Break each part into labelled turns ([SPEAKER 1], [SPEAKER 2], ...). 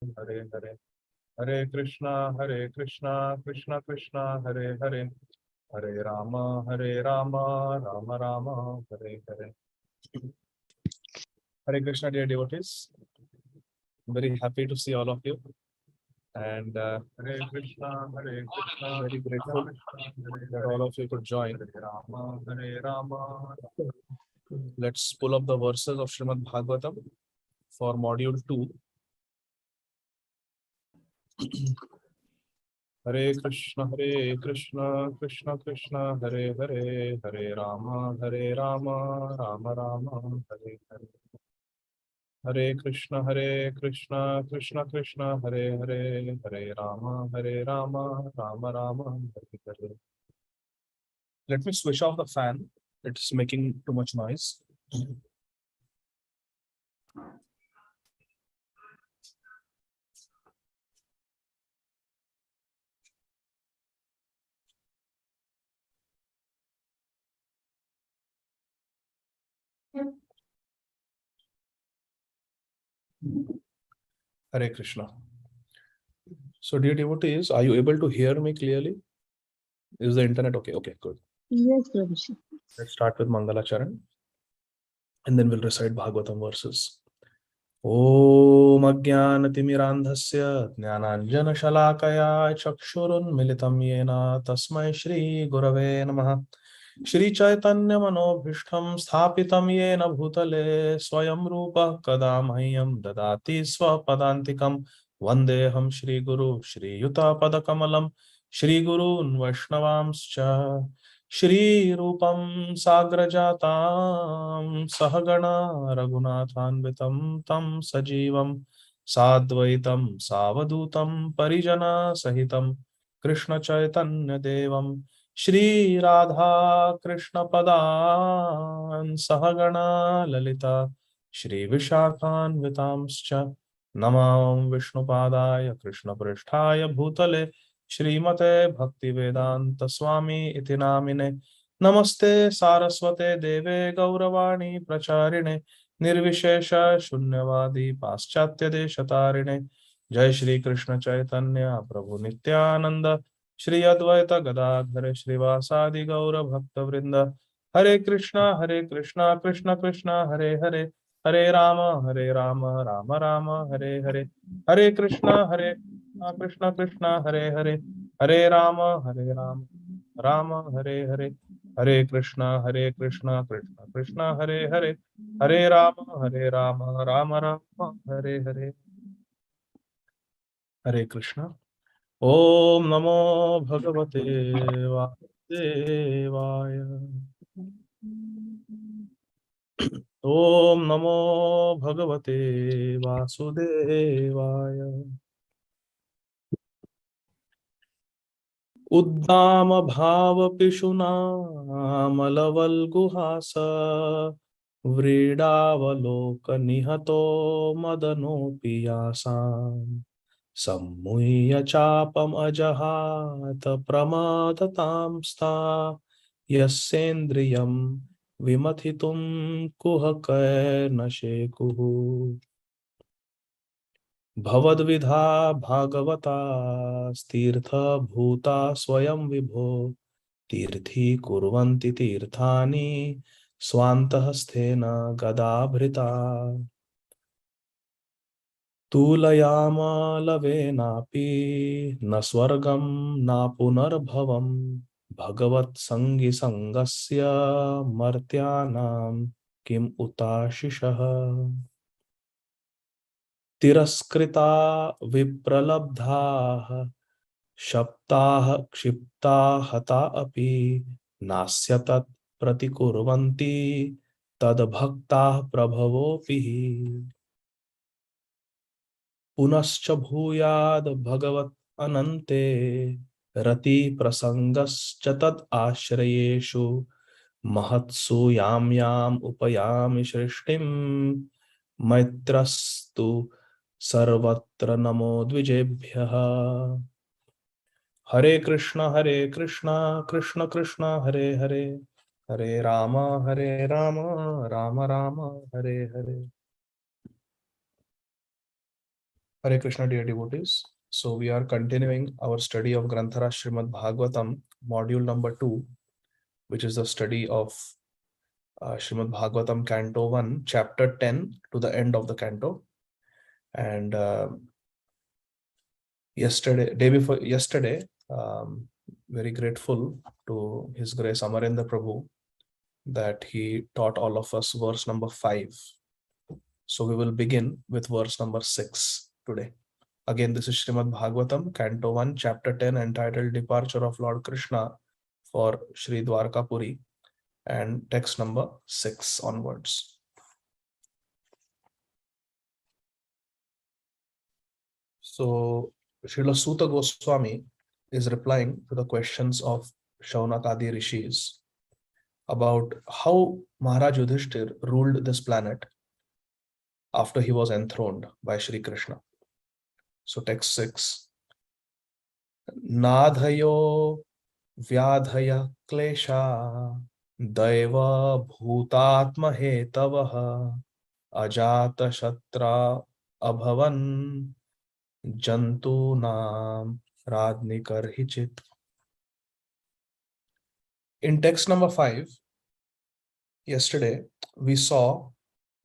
[SPEAKER 1] Hare Hare, Hare Krishna Krishna Krishna Hare Hare, Hare Ram Ram Ram Hare Hare. Hare Krishna, dear devotees. I'm very happy to see all of you. And Hare Krishna, very grateful that all of you could join. Hare Rama. Let's pull up the verses of Śrīmad Bhāgavatam for module 2. Hare Krishna, Krishna Krishna, Hare Hare, Hare Rama, Rama Rama, Hare Hare. Hare Krishna, Krishna Krishna, Hare Hare, Hare Rama, Rama Rama, Hare Hare. Let me switch off the fan. It's making too much noise. Hare Krishna. So, dear devotees, are you able to hear me clearly? Is the internet okay? Okay, good.
[SPEAKER 2] Yes, Prabhuji.
[SPEAKER 1] Let's start with Mangalacharan and then we'll recite Bhagavatam verses. Om Ajnanatimirandhasya Jnananjanashalakaya Chakshurunmilitam Yena Tasmai Shri Gurave Namaha. Shri Chaitanya Manobhishtam Sthapitam Yena Bhutale Swayam Rupa Kadamahyam Dadati Swapadantikam Vandeham Shri Guru Shri Yuta Padakamalam Shri Gurun Vaishnavamscha Shri Rupam Sagrajatam Sahagana Raghunathanvitam Tam Sajivam Sadvaitam Savadutam Parijana Sahitam Krishna Chaitanya Devam Shri Radha Krishna Padan Sahagana Lalita Shri Vishakhan Vitamscha Namam Vishnu Padaya Krishna Pristhaya Bhutale Śrīmate Bhakti Vedanta Swami iti namine Namaste Saraswate Deve Gauravani Pracharine Nirvishesha Shunyavadi Paschatya Deshatarine Jai Shri Krishna Chaitanya Prabhu Nityananda Shri Advaita Gadadhara Shrivasadi Gaura Bhakta Vrinda Hare Krishna Krishna Krishna Hare Hare Hare Rama Rama Rama Hare Hare Hare Krishna Krishna Hare Hare Hare Rama Rama Hare Hare Hare Krishna Krishna Krishna Hare Hare Hare Rama Rama Rama Hare Hare. Hare Krishna. Om Namo Bhagavate Vasudevaya. Om Namo Bhagavate Vasudevaya. Uddam bhava pishuna malavalguhasa vridavaloka nihato madano piyasam sammuya chapam ajahata pramadatam sta yasendriyam vimathitum kuhakay nashekuhu. भवद्विधा Bhagavata तीर्थ भूता स्वयं विभो तीर्थी कुर्वन्ति तीर्थानि स्वान्तहस्तेन गदाभृता तूलयामालवेनापि न स्वर्गं न पुनर्भवं भगवत्सङ्गिसङ्गस्य मर्त्यानां किम् उताशिषः. तिरस्कृता विप्रलब्धाः शप्ताः क्षिप्ता हता अपि नास्य तत् प्रतिकुर्वन्ति तद्भक्ताः प्रभवोऽपि. पुनश्च भूयाद् भगवत् अनन्ते रति प्रसंगश्च तद् आश्रयेषु महत्सु यां उपयामि सृष्टिं मैत्रस्तु सर्वत्र नमो द्विजेभ्यः. हरे Krishna Krishna Krishna Hare Hare Hare Ram Ram Ram Hare Hare. Hare Krishna, dear devotees. So we are continuing our study of Granthara Śrīmad Bhāgavatam, module number 2, which is the study of Śrīmad Bhāgavatam, Canto 1, chapter 10 to the end of the canto. And day before yesterday, very grateful to His Grace Amarendra Prabhu that he taught all of us verse number 5. So we will begin with verse number 6 today. Again, this is Śrīmad Bhāgavatam, Canto 1, Chapter 10, entitled Departure of Lord Krishna for Sri Dwarkapuri, and text number 6 onwards. So, Srila Sutta Goswami is replying to the questions of Shaunakadi Rishis about how Maharaj Yudhishthir ruled this planet after he was enthroned by Sri Krishna. So text 6. Nadhayo vyadhaya klesha daiva bhutatma hetavaha ajata shatra abhavan jantu nam radnikarhichit. In text number 5, yesterday we saw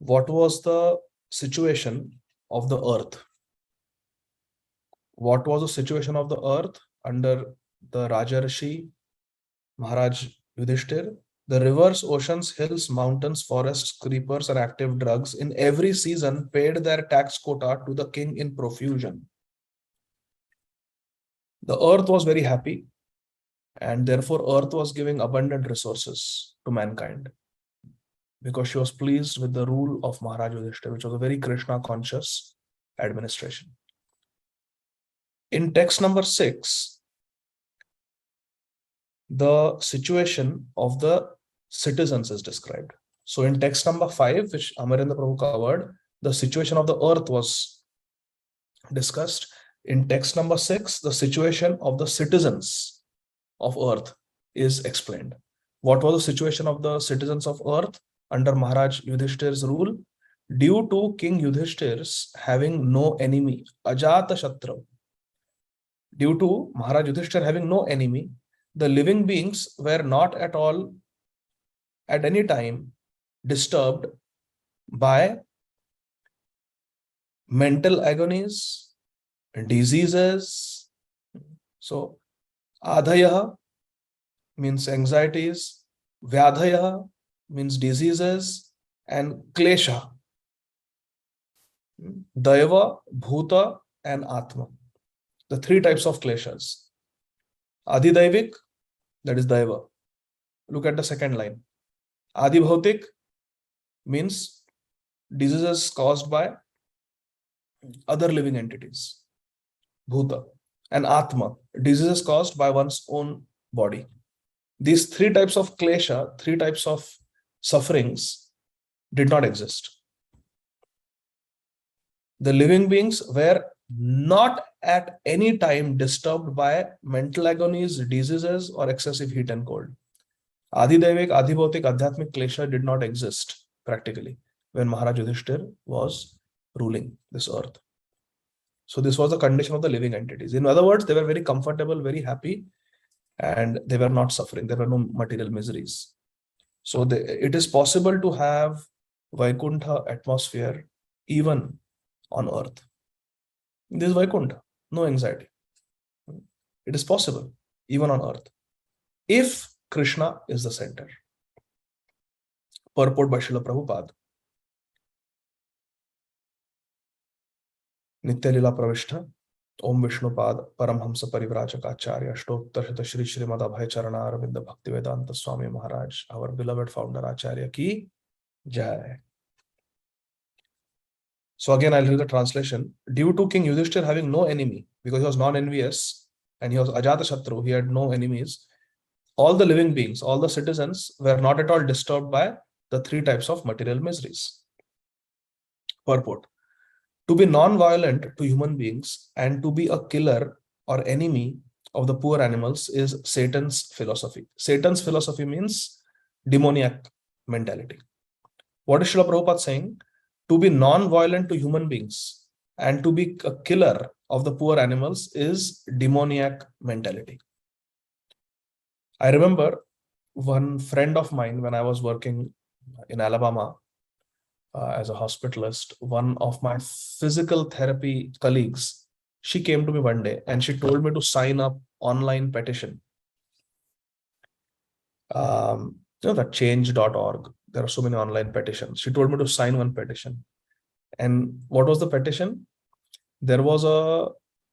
[SPEAKER 1] what was the situation of the earth. What was the situation of the earth under the Rajarshi Maharaj Yudhishthir? The rivers, oceans, hills, mountains, forests, creepers, and active drugs in every season paid their tax quota to the king in profusion. The earth was very happy, and therefore earth was giving abundant resources to mankind because she was pleased with the rule of Maharaj Yudhishthir, which was a very Krishna conscious administration. In text number 6, the situation of the citizens is described. So in text number 5, which Amarendra Prabhu covered, the situation of the earth was discussed. In text number 6, the situation of the citizens of earth is explained. What was the situation of the citizens of earth under Maharaj Yudhishthir's rule? Due to King Yudhishthir's having no enemy, Ajata Shatra, due to Maharaj Yudhishthir having no enemy, the living beings were not at all, at any time, disturbed by mental agonies, diseases. So, Adhaya means anxieties, Vyadhaya means diseases, and Klesha, Daiva, Bhuta, and Atma. The 3 types of kleshas. Adi Daivik, that is Daiva. Look at the second line. Adi Bhautik means diseases caused by other living entities. Bhuta. And Atma, diseases caused by one's own body. These 3 types of klesha, 3 types of sufferings did not exist. The living beings were not at any time disturbed by mental agonies, diseases, or excessive heat and cold. Adi Daivik, Adi Bhautik, Adhyatmik Klesha did not exist practically when Maharaj Yudhishthir was ruling this earth. So this was the condition of the living entities. In other words, they were very comfortable, very happy, and they were not suffering. There were no material miseries. So it is possible to have Vaikuntha atmosphere even on earth. This is Vaikuntha, no anxiety. It is possible, even on earth, if Krishna is the center. Purport by Srila Prabhupada. Nitya Lila Pravishta, Om Vishnupad, Paramhamsa Parivrajaka Acharya, Ashtoktar Shri Śrīmad Abhay Charana Aravinda Bhakti Vedanta Swami Maharaj, our beloved founder Acharya ki Jai. So again, I'll read the translation. Due to King Yudhishthir having no enemy, because he was non-envious and he was Ajata Shatru, he had no enemies, all the living beings, all the citizens were not at all disturbed by the 3 types of material miseries. Purport. To be non-violent to human beings and to be a killer or enemy of the poor animals is Satan's philosophy. Satan's philosophy means demoniac mentality. What is Srila Prabhupada saying? To be non-violent to human beings and to be a killer of the poor animals is demoniac mentality. I remember one friend of mine when I was working in Alabama as a hospitalist, one of my physical therapy colleagues, she came to me one day and she told me to sign up online petition. That change.org. There are so many online petitions. She told me to sign one petition. And what was the petition? There was a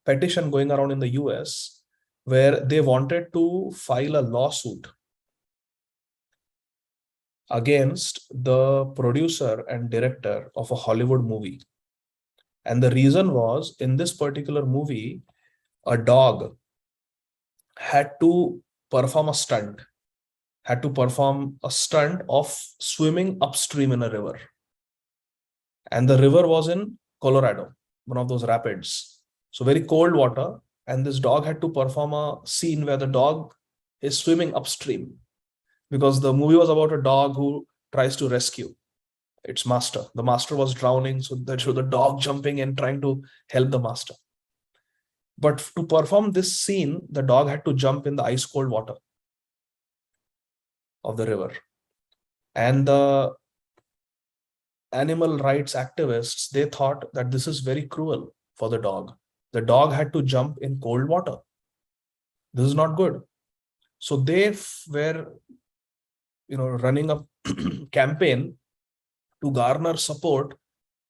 [SPEAKER 1] petition going around in the US where they wanted to file a lawsuit against the producer and director of a Hollywood movie. And the reason was, in this particular movie, a dog had to perform a stunt, of swimming upstream in a river. And the river was in Colorado, one of those rapids. So very cold water. And this dog had to perform a scene where the dog is swimming upstream, because the movie was about a dog who tries to rescue its master. The master was drowning, so that showed the dog jumping and trying to help the master. But to perform this scene, the dog had to jump in the ice cold water of the river. And the animal rights activists, they thought that this is very cruel for the dog. The dog had to jump in cold water. This is not good. So they were running a campaign to garner support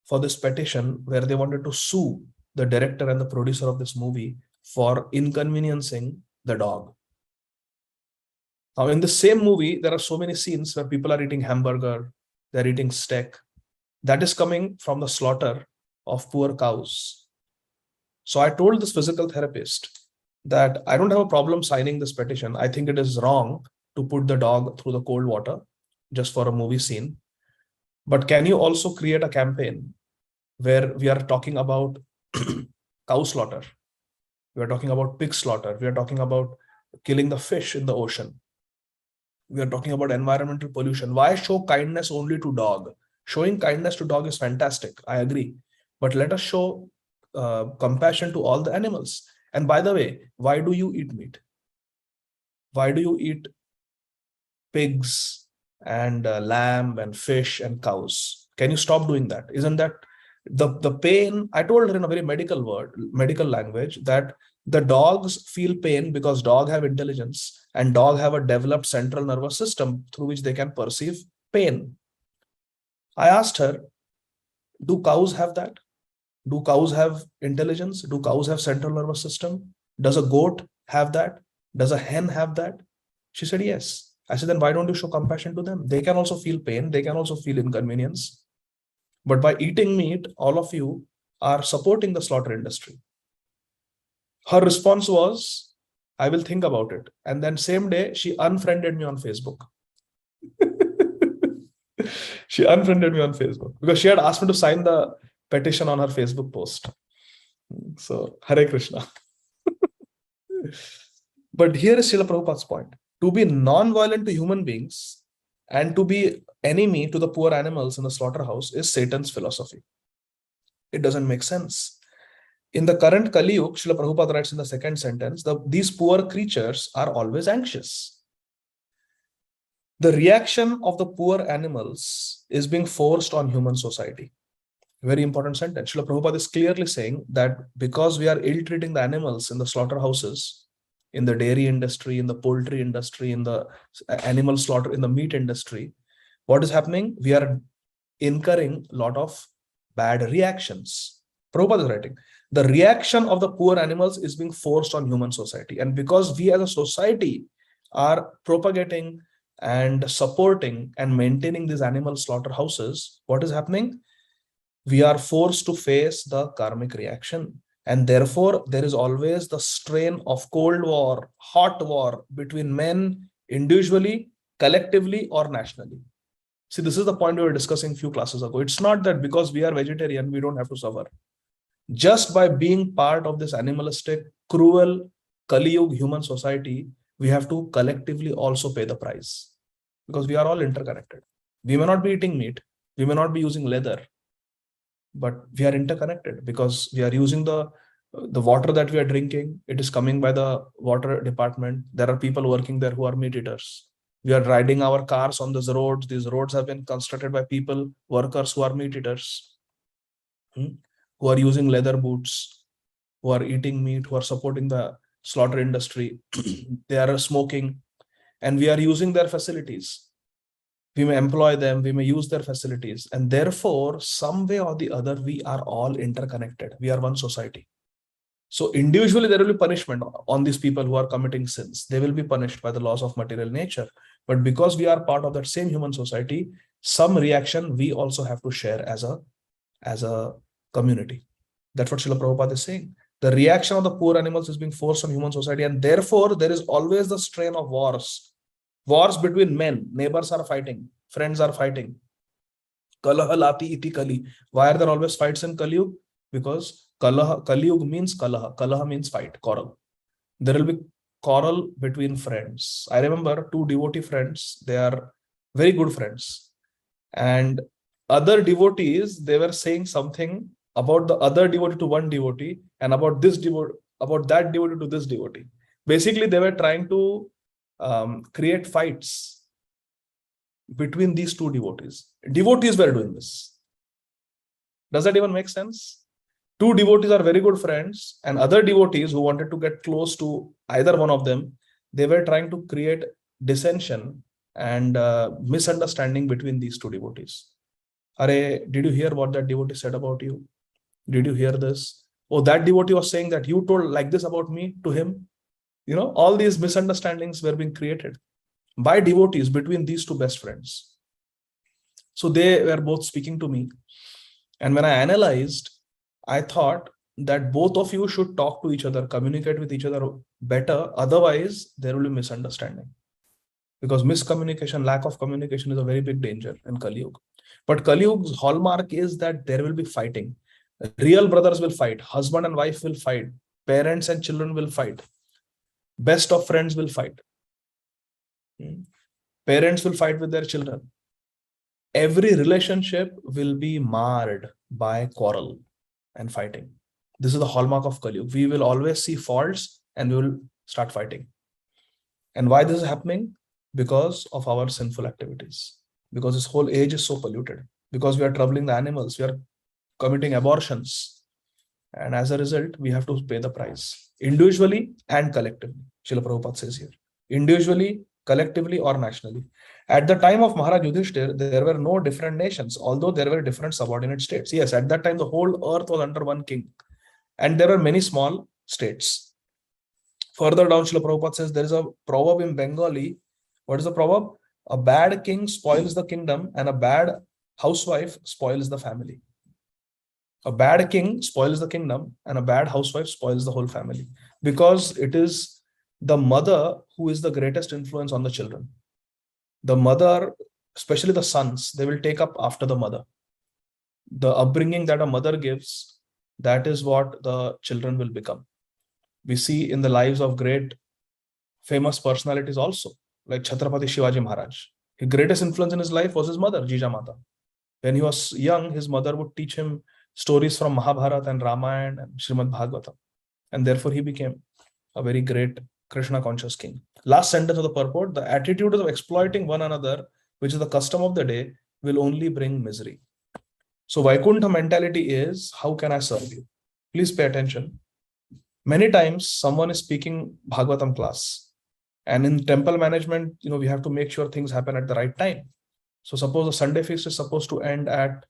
[SPEAKER 1] for this petition, where they wanted to sue the director and the producer of this movie for inconveniencing the dog. Now, in the same movie, there are so many scenes where people are eating hamburger, they're eating steak. That is coming from the slaughter of poor cows. So I told this physical therapist that I don't have a problem signing this petition. I think it is wrong to put the dog through the cold water just for a movie scene. But can you also create a campaign where we are talking about cow slaughter? We are talking about pig slaughter. We are talking about killing the fish in the ocean. We are talking about environmental pollution. Why show kindness only to dog? Showing kindness to dog is fantastic. I agree. But let us show compassion to all the animals. And by the way, why do you eat meat? Why do you eat pigs and lamb and fish and cows? Can you stop doing that? Isn't that the pain? I told her in a very medical language, that the dogs feel pain because dogs have intelligence and dogs have a developed central nervous system through which they can perceive pain. I asked her, do cows have that? Do cows have intelligence? Do cows have central nervous system? Does a goat have that? Does a hen have that? She said, yes. I said, then why don't you show compassion to them? They can also feel pain. They can also feel inconvenience. But by eating meat, all of you are supporting the slaughter industry. Her response was, I will think about it. And then same day, she unfriended me on Facebook. She unfriended me on Facebook because she had asked me to sign the petition on her Facebook post. So, Hare Krishna. But here is Srila Prabhupada's point. To be non-violent to human beings and to be enemy to the poor animals in the slaughterhouse is Satan's philosophy. It doesn't make sense. In the current Kali Yuga, Srila Prabhupada writes in the second sentence, these poor creatures are always anxious. The reaction of the poor animals is being forced on human society. Very important sentence. Srila Prabhupada is clearly saying that because we are ill-treating the animals in the slaughterhouses, in the dairy industry, in the poultry industry, in the animal slaughter, in the meat industry, what is happening? We are incurring a lot of bad reactions. Prabhupada is writing, the reaction of the poor animals is being forced on human society. And because we as a society are propagating and supporting and maintaining these animal slaughterhouses, what is happening? We are forced to face the karmic reaction. And therefore, there is always the strain of cold war, hot war between men individually, collectively, or nationally. See, this is the point we were discussing a few classes ago. It's not that because we are vegetarian, we don't have to suffer. Just by being part of this animalistic, cruel, Kali Yuga human society, we have to collectively also pay the price. Because we are all interconnected. We may not be eating meat. We may not be using leather. but we are interconnected because we are using the water that we are drinking. It is coming by the water department. There are people working there who are meat eaters. We are riding our cars on these roads. These roads have been constructed by people, workers who are meat eaters, who are using leather boots, who are eating meat, who are supporting the slaughter industry. They are smoking, and we are using their facilities. We may employ them, we may use their facilities, and therefore, some way or the other, we are all interconnected. We are one society. So individually, there will be punishment on these people who are committing sins. They will be punished by the laws of material nature. But because we are part of that same human society, some reaction we also have to share as a community. That's what Srila Prabhupada is saying. The reaction of the poor animals is being forced on human society, and therefore there is always the strain of wars. Wars between men, neighbors are fighting, friends are fighting. Kalaha lati iti kali. Why are there always fights in Kali Yuga? Because Kali Yuga means kalaha. Kalaha means fight, quarrel. There will be quarrel between friends. I remember two devotee friends. They are very good friends. And other devotees, they were saying something about the other devotee to one devotee, and about this devotee, about that devotee to this devotee. Basically, they were trying to create fights between these two devotees. Devotees were doing this. Does that even make sense? Two devotees are very good friends, and other devotees who wanted to get close to either one of them, they were trying to create dissension and misunderstanding between these two devotees. Are, did you hear what that devotee said about you? Did you hear this? Oh, that devotee was saying that you told like this about me to him. All these misunderstandings were being created by devotees between these two best friends. So they were both speaking to me. And when I analyzed, I thought that both of you should talk to each other, communicate with each other better. Otherwise, there will be misunderstanding. Because miscommunication, lack of communication is a very big danger in Kali Yuga. But Kali Yuga's hallmark is that there will be fighting. Real brothers will fight. Husband and wife will fight. Parents and children will fight. Best of friends will fight. Parents will fight with their children. Every relationship will be marred by quarrel and fighting. This is the hallmark of Kali Yuga. We will always see faults and we will start fighting. And why this is happening? Because of our sinful activities. Because this whole age is so polluted. Because we are troubling the animals. We are committing abortions. And as a result, we have to pay the price. Individually and collectively. Srila Prabhupada says here. Individually, collectively, or nationally. At the time of Maharaj Yudhishthir, there were no different nations, although there were different subordinate states. Yes, at that time, the whole earth was under one king. And there were many small states. Further down, Srila Prabhupada says there is a proverb in Bengali. What is the proverb? A bad king spoils the kingdom, and a bad housewife spoils the family. A bad king spoils the kingdom, and a bad housewife spoils the whole family. Because it is the mother who is the greatest influence on the children. The mother, especially the sons, they will take up after the mother. The upbringing that a mother gives, that is what the children will become. We see in the lives of great famous personalities also, like Chhatrapati Shivaji Maharaj. His greatest influence in his life was his mother, Jija Mata. When he was young, his mother would teach him stories from Mahabharata and Ramayana and Śrīmad Bhāgavatam. And therefore he became a very great Krishna conscious king. Last sentence of the purport: the attitude of exploiting one another, which is the custom of the day, will only bring misery. So Vaikuntha mentality is, how can I serve you? Please pay attention. Many times someone is speaking Bhagavatam class, and in temple management, we have to make sure things happen at the right time. So suppose the Sunday feast is supposed to end at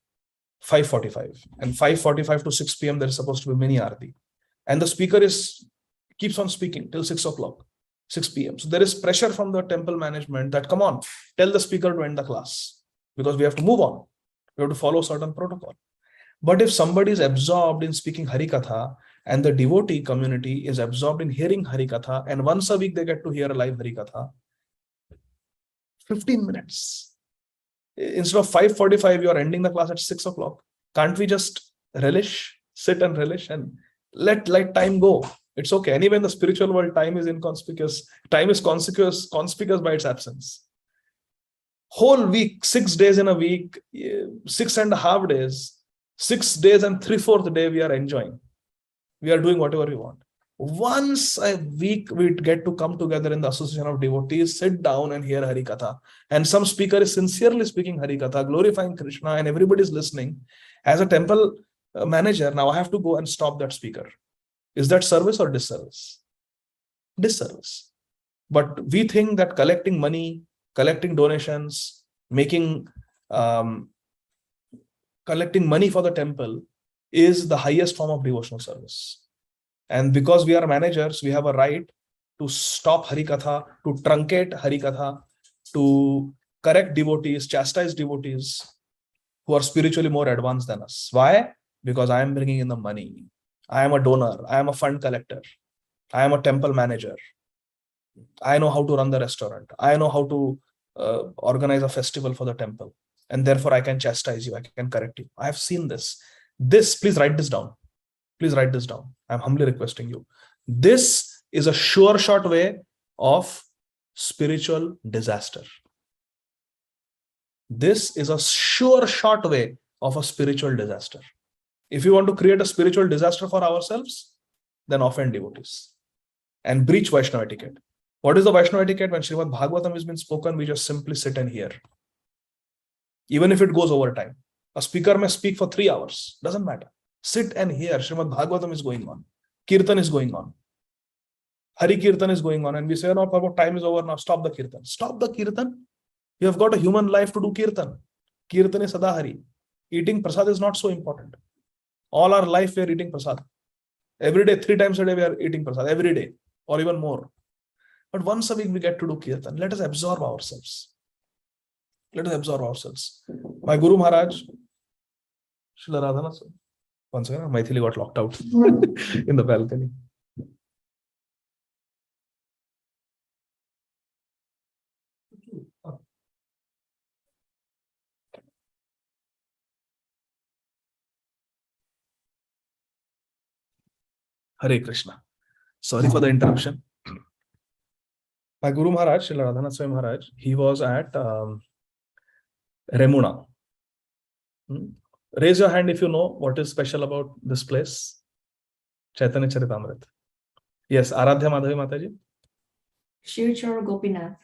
[SPEAKER 1] 5:45, and 5:45 to 6 p.m. there is supposed to be mini Aarti, and the speaker keeps on speaking till 6 o'clock, 6 p.m. So there is pressure from the temple management that, come on, tell the speaker to end the class, because we have to move on. We have to follow certain protocol. But if somebody is absorbed in speaking Harikatha, and the devotee community is absorbed in hearing Harikatha, and once a week they get to hear a live Harikatha, 15 minutes. Instead of 5:45, you are ending the class at 6 o'clock. Can't we just relish, sit and relish, and let time go? It's okay. Anyway, in the spiritual world, time is inconspicuous. Time is conspicuous by its absence. Whole week, 6 days in a week, 6.5 days, 6 days and 3/4 day we are enjoying. We are doing whatever we want. Once a week we get to come together in the association of devotees, sit down and hear Hari Katha. And some speaker is sincerely speaking Hari Katha, glorifying Krishna, and everybody is listening. As a temple manager, now I have to go and stop that speaker. Is that service or disservice? Disservice. But we think that collecting money, collecting donations, collecting money for the temple is the highest form of devotional service. And because we are managers, we have a right to stop Harikatha, to truncate Harikatha, to correct devotees, chastise devotees who are spiritually more advanced than us. Why? Because I am bringing in the money. I am a donor. I am a fund collector. I am a temple manager. I know how to run the restaurant. I know how to organize a festival for the temple. And therefore, I can chastise you. I can correct you. I have seen this. Please write this down. Please write this down. I'm humbly requesting you. This is a sure shot way of spiritual disaster. This is a sure shot way of a spiritual disaster. If you want to create a spiritual disaster for ourselves, then offend devotees and breach Vaishnava etiquette. What is the Vaishnava etiquette? When Śrīmad Bhāgavatam has been spoken, we just simply sit and hear. Even if it goes over time. A speaker may speak for 3 hours. Doesn't matter. Sit and hear. Śrīmad Bhāgavatam is going on. Kirtan is going on. Hari Kirtan is going on. And we say, no, time is over now. Stop the Kirtan. Stop the Kirtan. You have got a human life to do Kirtan. Kirtan is Sadahari. Eating prasad is not so important. All our life we are eating prasad. Every day, 3 times a day we are eating prasad. Every day. Or even more. But once a week we get to do Kirtan. Let us absorb ourselves. Let us absorb ourselves. My Guru Maharaj, Srila Radhana, once again, Maithili got locked out in the balcony. Hare Krishna. Sorry for the interruption. My Guru Maharaj, Srila Radhana Swami Maharaj, he was at Remuna. Raise your hand if you know what is special about this place. Chaitanya Charitamrita. Yes, Aradhya Madhavi Mataji.
[SPEAKER 2] Shirchar Gopinath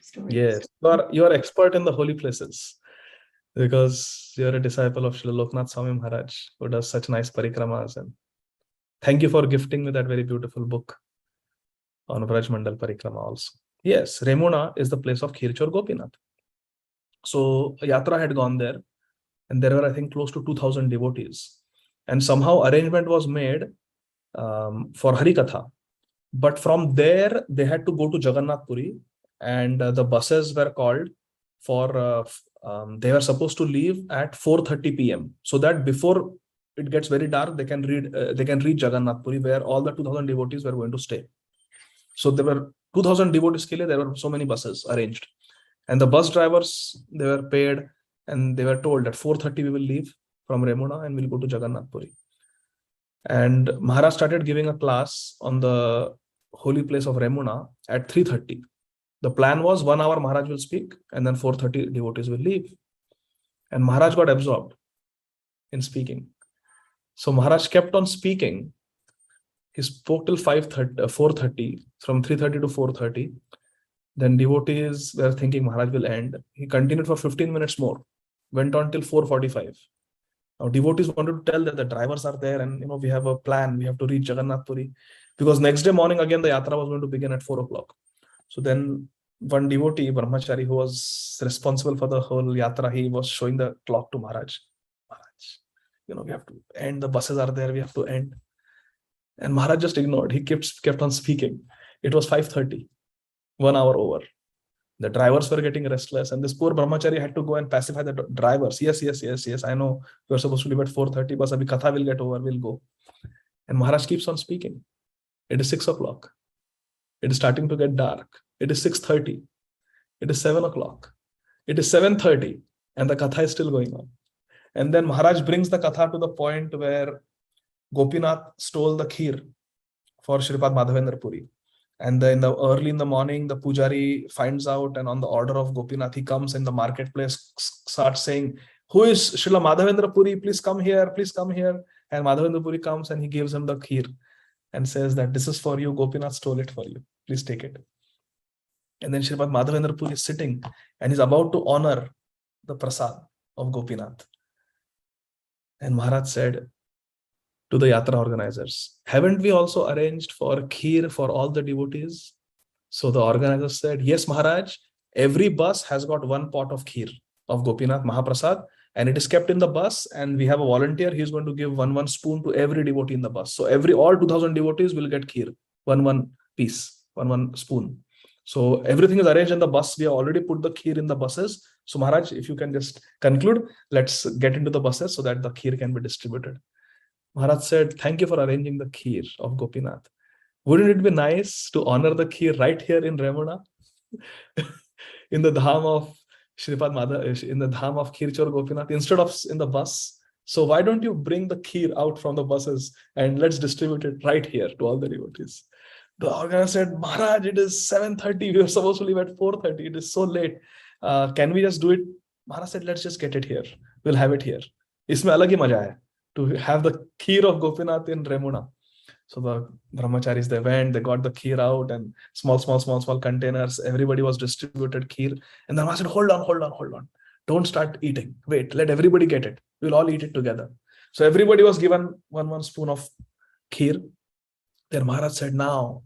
[SPEAKER 2] stories.
[SPEAKER 1] Yes, you are expert in the holy places because you are a disciple of Srila Loknath Swami Maharaj who does such nice parikramas. And thank you for gifting me that very beautiful book on Vraj Mandal Parikrama also. Yes, Remuna is the place of Khirchor Gopinath. So Yatra had gone there and there were, I think, close to 2,000 devotees. And somehow arrangement was made for Harikatha. But from there, they had to go to Jagannath Puri and the buses were called for, they were supposed to leave at 4:30 p.m. so that before it gets very dark, they can reach Jagannath Puri where all the 2,000 devotees were going to stay. So there were 2,000 devotees, there were so many buses arranged. And the bus drivers, they were paid and they were told that 4:30 we will leave from Remuna and we'll go to Jagannath Puri. And Maharaj started giving a class on the holy place of Remuna at 3:30. The plan was 1 hour Maharaj will speak and then 4:30 devotees will leave. And Maharaj got absorbed in speaking. So Maharaj kept on speaking. He spoke till 4:30, from 3:30 to 4:30. Then devotees were thinking Maharaj will end. He continued for 15 minutes more, went on till 4:45. Now devotees wanted to tell that the drivers are there and we have a plan, we have to reach Jagannath Puri. Because next day morning again the yatra was going to begin at 4 o'clock. So then one devotee, Brahmachari, who was responsible for the whole yatra, he was showing the clock to Maharaj. Maharaj, we have to end, the buses are there, we have to end. And Maharaj just ignored. He kept on speaking. It was 5:30, 1 hour over. The drivers were getting restless, and this poor Brahmachari had to go and pacify the drivers. Yes, I know you are supposed to leave at 4:30, but abhi katha will get over, we'll go. And Maharaj keeps on speaking. It is 6 o'clock. It is starting to get dark. It is 6:30. It is 7 o'clock. It is 7:30, and the katha is still going on. And then Maharaj brings the katha to the point where Gopinath stole the kheer for Shripad Madhavendra Puri. And early in the morning, the pujari finds out, and on the order of Gopinath, he comes in the marketplace, starts saying, Who is Srila Madhavendra Puri? Please come here, please come here. And Madhavendra Puri comes and he gives him the kheer and says that this is for you, Gopinath stole it for you. Please take it. And then Srimad Madhavendra Puri is sitting and is about to honor the prasad of Gopinath. And Maharaj said to the yatra organizers, haven't we also arranged for kheer for all the devotees? So the organizers said, yes, Maharaj, every bus has got one pot of kheer of Gopinath Mahaprasad, and it is kept in the bus, and we have a volunteer. He is going to give one spoon to every devotee in the bus. So all 2000 devotees will get kheer, one piece, one spoon. So everything is arranged in the bus. We have already put the kheer in the buses. So Maharaj, if you can just conclude, let's get into the buses so that the kheer can be distributed. Maharaj said, thank you for arranging the kheer of Gopinath. Wouldn't it be nice to honor the kheer right here in Ramuna? In the dham of Shripad Madhav, in the dham of Khirchor Gopinath, instead of in the bus. So why don't you bring the kheer out from the buses and let's distribute it right here to all the devotees? The organizer said, Maharaj, it is 7:30. We were supposed to leave at 4:30. It is so late. Can we just do it? Maharaj said, let's just get it here. We'll have it here. Isme alag hi maja hai to have the kheer of Gopinath in Ramuna. So the brahmacharis, they went, they got the kheer out and small containers. Everybody was distributed kheer. And then Maharaj said, hold on. Don't start eating. Wait, let everybody get it. We'll all eat it together. So everybody was given one spoon of kheer. Then Maharaj said, now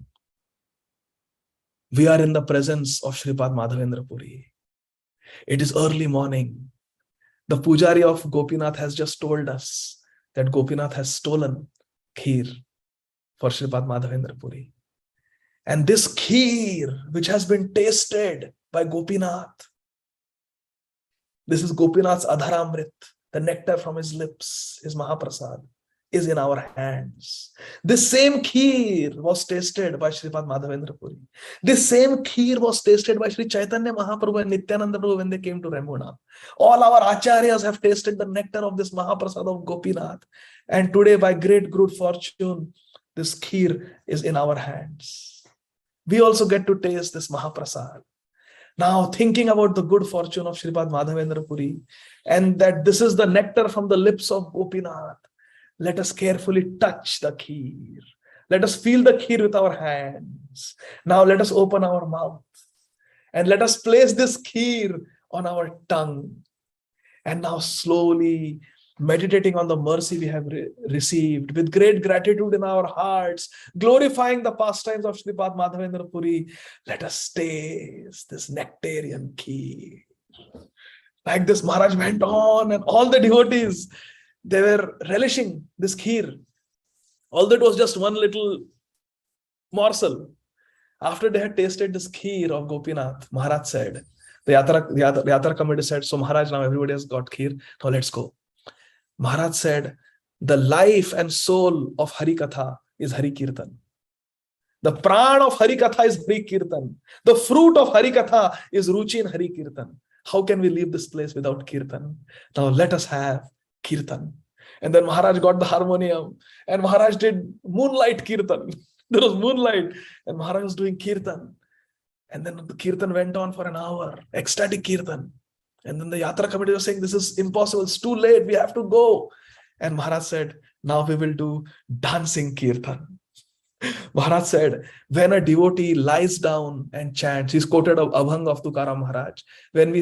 [SPEAKER 1] we are in the presence of Shripad Madhavendra Puri. It is early morning. The pujari of Gopinath has just told us that Gopinath has stolen kheer for Shripad Madhavendra Puri. And this kheer, which has been tasted by Gopinath, this is Gopinath's Adharamrit, the nectar from his lips, his Mahaprasad, is in our hands. This same kheer was tasted by Shripad Madhavendra Puri. This same kheer was tasted by Sri Chaitanya Mahaprabhu and Nityananda Prabhu when they came to Ramuna. All our acharyas have tasted the nectar of this Mahaprasad of Gopinath. And today, by great good fortune, this kheer is in our hands. We also get to taste this Mahaprasad. Now, thinking about the good fortune of Shripad Madhavendra Puri and that this is the nectar from the lips of Gopinath, let us carefully touch the kheer. Let us feel the kheer with our hands. Now let us open our mouth and let us place this kheer on our tongue. And now slowly meditating on the mercy we have received with great gratitude in our hearts, glorifying the pastimes of Shripad Madhavendra Puri, let us taste this nectarian kheer. Like this, Maharaj went on and all the devotees, they were relishing this kheer. Although it was just one little morsel. After they had tasted this kheer of Gopinath, Maharaj said, the yatra committee said, so Maharaj, now everybody has got kheer, now let's go. Maharaj said, the life and soul of Hari Katha is Hari Kirtan. The pran of Hari Katha is Hari Kirtan. The fruit of Hari Katha is Ruchi in Hari Kirtan. How can we leave this place without Kirtan? Now let us have Kirtan. And then Maharaj got the harmonium and Maharaj did moonlight Kirtan. There was moonlight and Maharaj was doing Kirtan. And then the Kirtan went on for an hour, ecstatic Kirtan. And then the Yatra committee was saying, this is impossible, it's too late, we have to go. And Maharaj said, now we will do dancing Kirtan. Maharaj said, when a devotee lies down and chants, he's quoted of Abhang of Tukaram Maharaj, when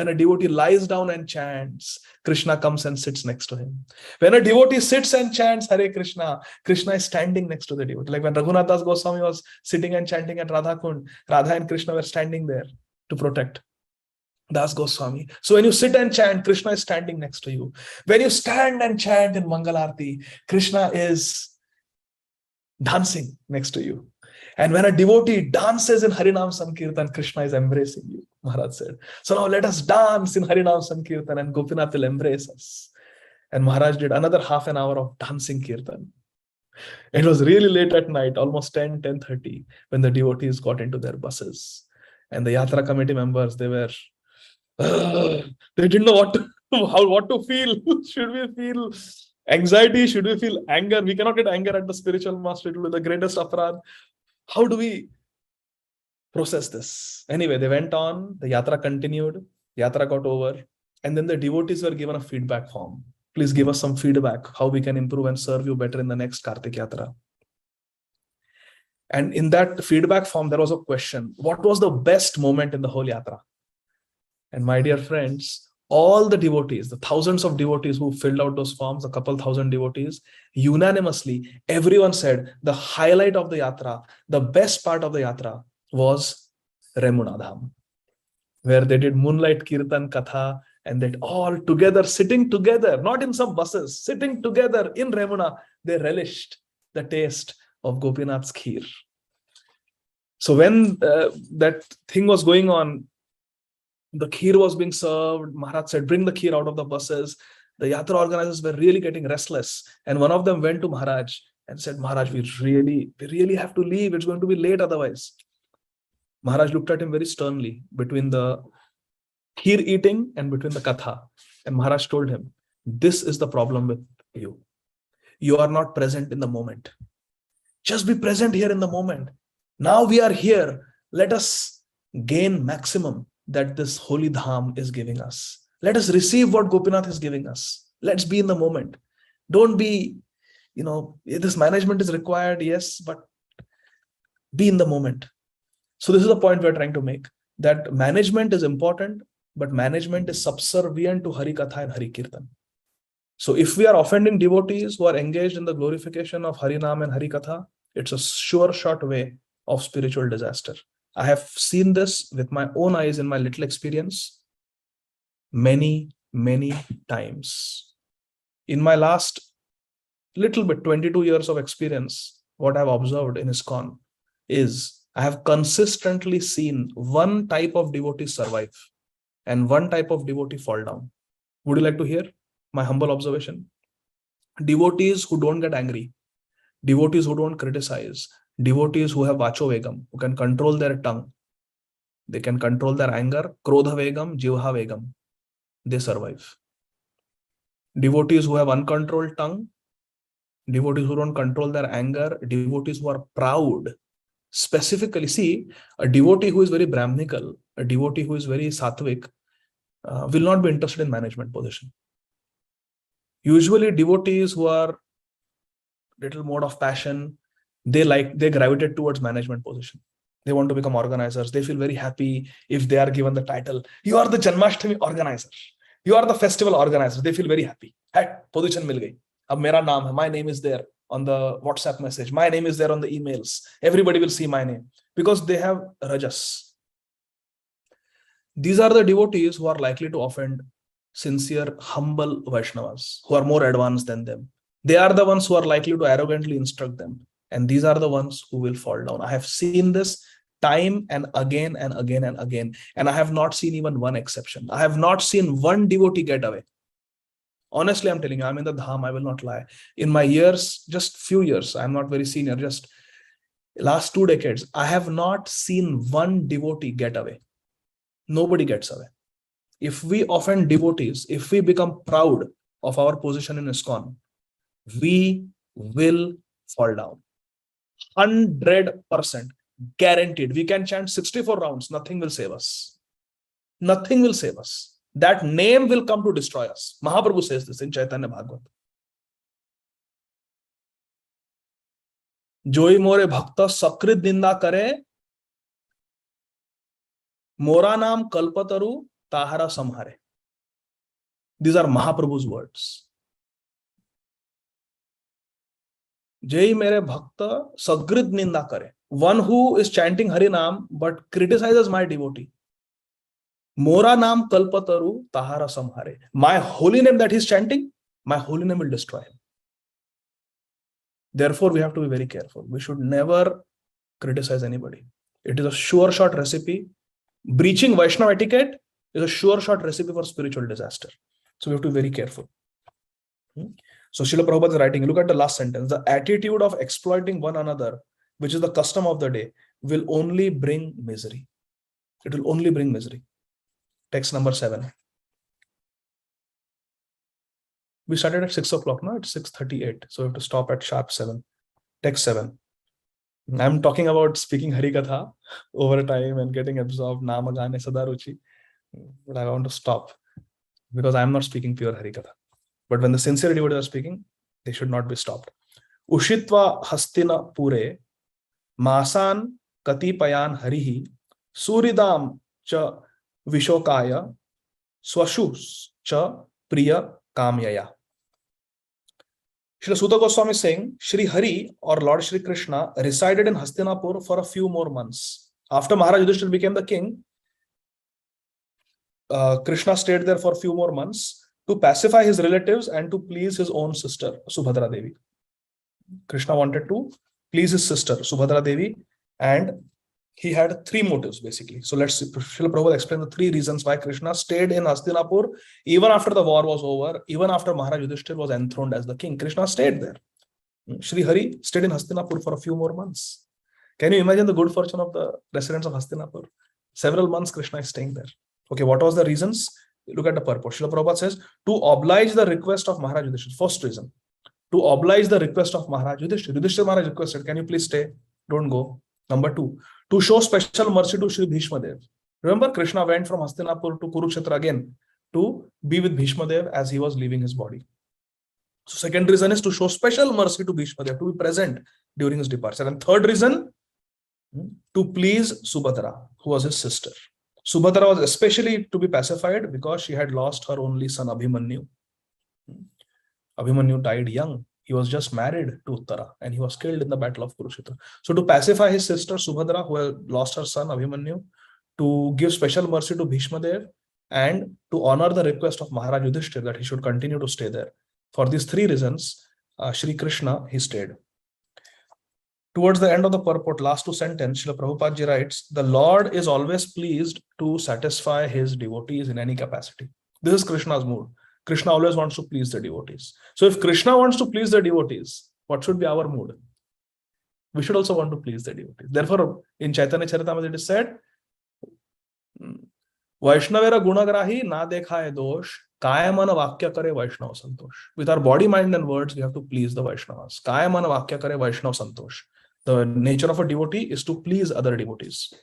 [SPEAKER 1] a devotee lies down and chants, Krishna comes and sits next to him. When a devotee sits and chants Hare Krishna, Krishna is standing next to the devotee. Like when Raghunath Das Goswami was sitting and chanting at Radha Kund, Radha and Krishna were standing there to protect Das Goswami. So when you sit and chant, Krishna is standing next to you. When you stand and chant in Mangalarti, Krishna is dancing next to you. And when a devotee dances in Harinam Sankirtan, Krishna is embracing you, Maharaj said. So now let us dance in Harinam Sankirtan and Gopinath will embrace us. And Maharaj did another half an hour of dancing Kirtan. It was really late at night, almost 10:30, when the devotees got into their buses. And the Yatra committee members, they were, they didn't know what to feel. Should we feel anxiety? Should we feel anger? We cannot get anger at the spiritual master. It will be the greatest aparad. How do we process this? Anyway, they went on. The yatra continued. Yatra got over. And then the devotees were given a feedback form. Please give us some feedback, how we can improve and serve you better in the next Kartik Yatra. And in that feedback form, there was a question: what was the best moment in the whole Yatra? And my dear friends, all the devotees, the thousands of devotees who filled out those forms, a couple thousand devotees, unanimously, everyone said the highlight of the Yatra, the best part of the Yatra was Remunadham, where they did moonlight kirtan katha, and that all together, sitting together, not in some buses, sitting together in Remuna, they relished the taste of Gopinath's kheer. So when that thing was going on, the kheer was being served, Maharaj said, bring the kheer out of the buses. The Yatra organizers were really getting restless. And one of them went to Maharaj and said, Maharaj, we really have to leave. It's going to be late otherwise. Maharaj looked at him very sternly between the kheer eating and between the katha. And Maharaj told him, this is the problem with you. You are not present in the moment. Just be present here in the moment. Now we are here. Let us gain maximum that this holy dham is giving us. Let us receive what Gopinath is giving us. Let's be in the moment. Don't be, this management is required, yes, but be in the moment. So this is the point we're trying to make, that management is important, but management is subservient to Hari Katha and Hari Kirtan. So if we are offending devotees who are engaged in the glorification of Hari Nam and Hari Katha, it's a sure shot way of spiritual disaster. I have seen this with my own eyes in my little experience many, many times. In my last little bit, 22 years of experience, what I've observed in ISKCON is I have consistently seen one type of devotee survive and one type of devotee fall down. Would you like to hear my humble observation? Devotees who don't get angry, devotees who don't criticize, devotees who have vacho vegam, who can control their tongue, they can control their anger, krodha vegam, jivha vegam, they survive. Devotees who have uncontrolled tongue, devotees who don't control their anger, devotees who are proud. Specifically, see, a devotee who is very brahminical, a devotee who is very sattvic, will not be interested in management position. Usually devotees who are little mode of passion, they gravitate towards management position. They want to become organizers. They feel very happy if they are given the title, you are the Janmashtami organizer, you are the festival organizer. They feel very happy. Hey, position mil gayi. Ab mera naam hai, my name is there on the WhatsApp message, my name is there on the emails, everybody will see my name, because they have rajas. These are the devotees who are likely to offend sincere, humble Vaishnavas who are more advanced than them. They are the ones who are likely to arrogantly instruct them. And these are the ones who will fall down. I have seen this time and again and again and again. And I have not seen even one exception. I have not seen one devotee get away. Honestly, I'm telling you, I'm in the dham, I will not lie. In my years, just few years, I'm not very senior, just last 2 decades, I have not seen one devotee get away. Nobody gets away. If we offend devotees, if we become proud of our position in ISKCON, we will fall down. 100% guaranteed. We can chant 64 rounds, nothing will save us. Nothing will save us. That name will come to destroy us. Mahaprabhu says this in Chaitanya Bhagavatam. Joi more bhakta sakrit ninda kare, mora naam kalpataru tahara samhare. These are Mahaprabhu's words. Jai mere bhakta sagrid ninda kare. One who is chanting Hari Naam but criticizes my devotee. Mora naam kalpataru tahara samhare. My holy name that he's chanting, my holy name will destroy him. Therefore, we have to be very careful. We should never criticize anybody. It is a sure shot recipe. Breaching Vaishnava etiquette is a sure shot recipe for spiritual disaster. So we have to be very careful. So Srila Prabhupada is writing, look at the last sentence. The attitude of exploiting one another, which is the custom of the day, will only bring misery. It will only bring misery. Text number 7. We started at 6 o'clock now, it's 6:38. So we have to stop at sharp 7. Text 7. I'm talking about speaking Harikatha over time and getting absorbed, Namagane Sadaruchi. But I want to stop. because I am not speaking pure Harikatha. But when the sincere devotees are speaking, they should not be stopped. Ushitva hastina pure masan katipayan harihi suridam cha vishokaya swashus cha priya kamyaya. Srila Sutta Goswami is saying, Shri Hari or Lord Shri Krishna resided in Hastinapur for a few more months. After Maharaj Yudhishthira became the king, Krishna stayed there for a few more months to pacify his relatives and to please his own sister, Subhadra Devi. Krishna wanted to please his sister, Subhadra Devi, and he had three motives basically. So let's see, Srila Prabhupada explain the three reasons why Krishna stayed in Hastinapur even after the war was over, even after Maharaj Yudhishthira was enthroned as the king. Krishna stayed there. Shri Hari stayed in Hastinapur for a few more months. Can you imagine the good fortune of the residents of Hastinapur? Several months Krishna is staying there. Okay, what was the reasons? Look at the purport. Srila Prabhupada says, to oblige the request of Maharaj Yudhishthira. First reason, to oblige the request of Maharaj Yudhishthira. Yudhishthira Maharaj requested, can you please stay? Don't go. Number two, to show special mercy to Shri Bhishma Dev. Remember, Krishna went from Hastinapur to Kurukshetra again to be with Bhishma Dev as he was leaving his body. So second reason is to show special mercy to Bhishma Dev, to be present during his departure. And third reason, to please Subhadra, who was his sister. Subhadra was especially to be pacified because she had lost her only son Abhimanyu. Abhimanyu died young. He was just married to Uttara and he was killed in the battle of Kurukshetra. So to pacify his sister Subhadra, who had lost her son Abhimanyu, to give special mercy to Bhishma Dev, and to honor the request of Maharaj Yudhishthira that he should continue to stay there. For these three reasons, Shri Krishna, he stayed. Towards the end of the purport, last two sentences, Srila Prabhupada ji writes, the Lord is always pleased to satisfy his devotees in any capacity. This is Krishna's mood. Krishna always wants to please the devotees. So if Krishna wants to please the devotees, what should be our mood? We should also want to please the devotees. Therefore, in Chaitanya Charitamrita it is said, Vaishnavera gunagrahi na dekhaye dosh, kayamana vakya kare Vaishnava santosh. With our body, mind and words, we have to please the Vaishnavas. Kayamana vakya kare Vaishnava santosh. The nature of a devotee is to please other devotees.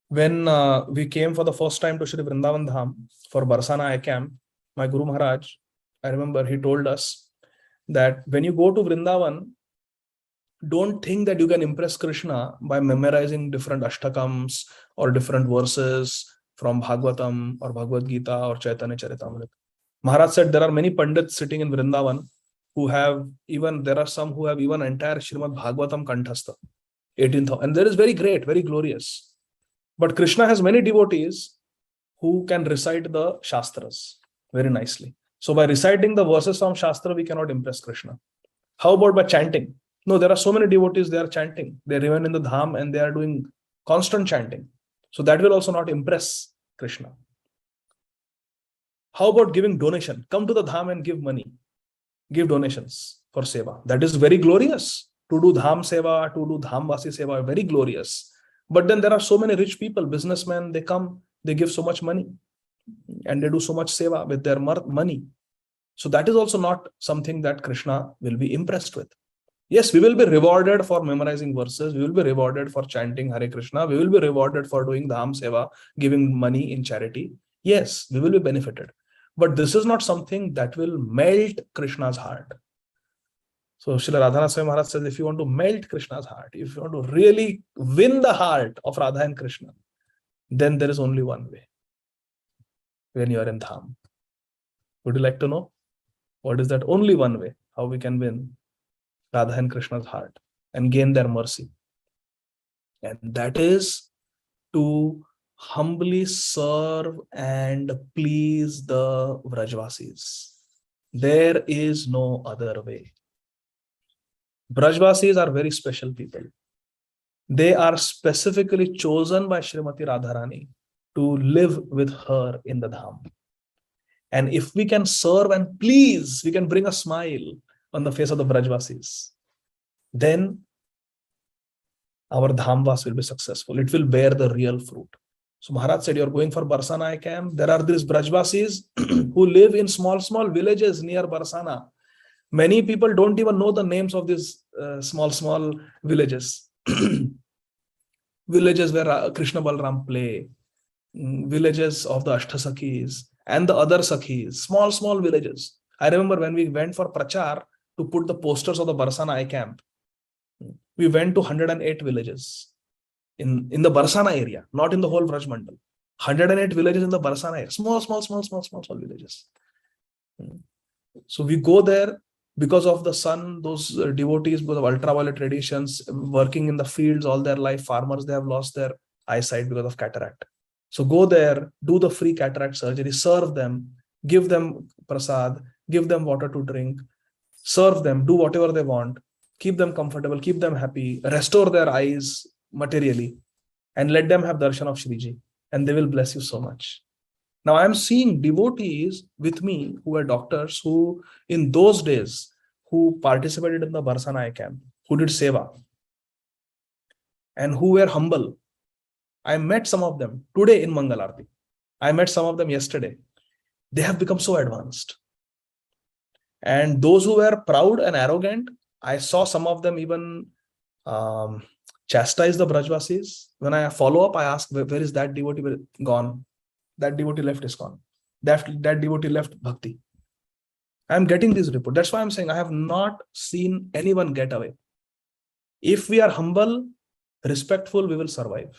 [SPEAKER 1] When we came for the first time to Shri Vrindavan Dham for Barsana camp, my Guru Maharaj, I remember he told us that when you go to Vrindavan, don't think that you can impress Krishna by memorizing different ashtakams or different verses from Bhagavatam or Bhagavad Gita or Chaitanya Charitamrita. Maharaj said there are many Pandits sitting in Vrindavan who have even, there are some who have even entire Śrīmad Bhāgavatam Kanthastha, 18th, and that is very great, very glorious. But Krishna has many devotees who can recite the Shastras very nicely. So by reciting the verses from Shastra, we cannot impress Krishna. How about by chanting? No, there are so many devotees, they are chanting. They remain in the Dham and they are doing constant chanting. So that will also not impress Krishna. How about giving donation? Come to the Dham and give money. Give donations for seva. That is very glorious. To do Dham seva, to do Dham Vasi seva, very glorious. But then there are so many rich people, businessmen, they come, they give so much money and they do so much seva with their money. So that is also not something that Krishna will be impressed with. Yes, we will be rewarded for memorizing verses. We will be rewarded for chanting Hare Krishna. We will be rewarded for doing Dham seva, giving money in charity. Yes, we will be benefited. But this is not something that will melt Krishna's heart. So Srila Radhanath Swami Maharaj says, if you want to melt Krishna's heart, if you want to really win the heart of Radha and Krishna, then there is only one way. When you are in Dham. Would you like to know? What is that only one way? How we can win Radha and Krishna's heart and gain their mercy? And that is to humbly serve and please the Vrajvasis. There is no other way. Brajvasis are very special people. They are specifically chosen by Srimati Radharani to live with her in the Dham. And if we can serve and please, we can bring a smile on the face of the Brajvasis, then our Dhamvas will be successful. It will bear the real fruit. So Maharaj said, you're going for Barsana camp. There are these Brajvasis who live in small villages near Barsana. Many people don't even know the names of these small villages. Villages where Krishna Balram play. villages of the Ashtasakhis and the other Sakhis, small villages. I remember when we went for Prachar to put the posters of the Barsana I camp, we went to 108 villages in the Barsana area, not in the whole Vraj Mandal. 108 villages in the Barsana area, small villages. So we go there because of the sun, those devotees, because of ultraviolet radiations, working in the fields all their life, farmers, they have lost their eyesight because of cataract. So go there, do the free cataract surgery, serve them, give them prasad, give them water to drink, serve them, do whatever they want, keep them comfortable, keep them happy, restore their eyes materially, and let them have darshan of Shriji, and they will bless you so much. Now I am seeing devotees with me who are doctors who in those days who participated in the Barsana camp, who did seva, and who were humble. I met some of them today in Mangalarti. I met some of them yesterday. They have become so advanced. And those who were proud and arrogant, I saw some of them even chastise the Brajvasis. When I follow up, I ask, where is that devotee gone? That devotee left ISKCON. That devotee left Bhakti. I'm getting this report. That's why I'm saying I have not seen anyone get away. If we are humble, respectful, we will survive.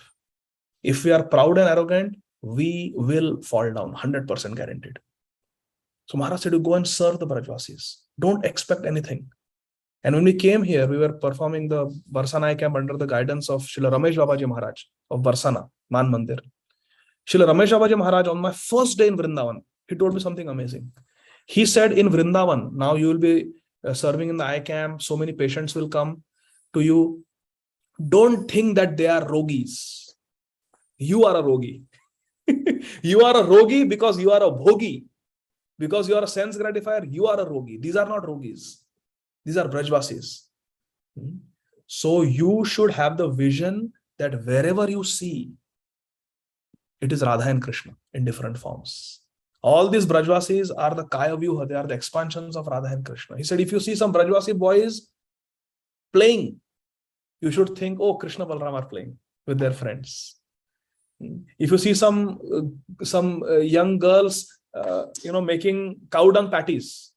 [SPEAKER 1] If we are proud and arrogant, we will fall down, 100% guaranteed. So Maharaj said to go and serve the Brajvasis. Don't expect anything. And when we came here, we were performing the Barsana camp under the guidance of Srila Ramesh Babaji Maharaj of Barsana, Man Mandir. Srila Ramesh Babaji Maharaj, on my first day in Vrindavan, he told me something amazing. He said, in Vrindavan, now you will be serving in the I camp, so many patients will come to you. Don't think that they are rogis. You are a rogi. You are a rogi because you are a bhogi. Because you are a sense gratifier, you are a rogi. These are not rogis. These are Brajvasis. So you should have the vision that wherever you see, it is Radha and Krishna in different forms. All these Brajvasis are the Kaya Vyuha, they are the expansions of Radha and Krishna. He said, if you see some Brajvasi boys playing, you should think, oh, Krishna Balram are playing with their friends. If you see some young girls, making cow dung patties,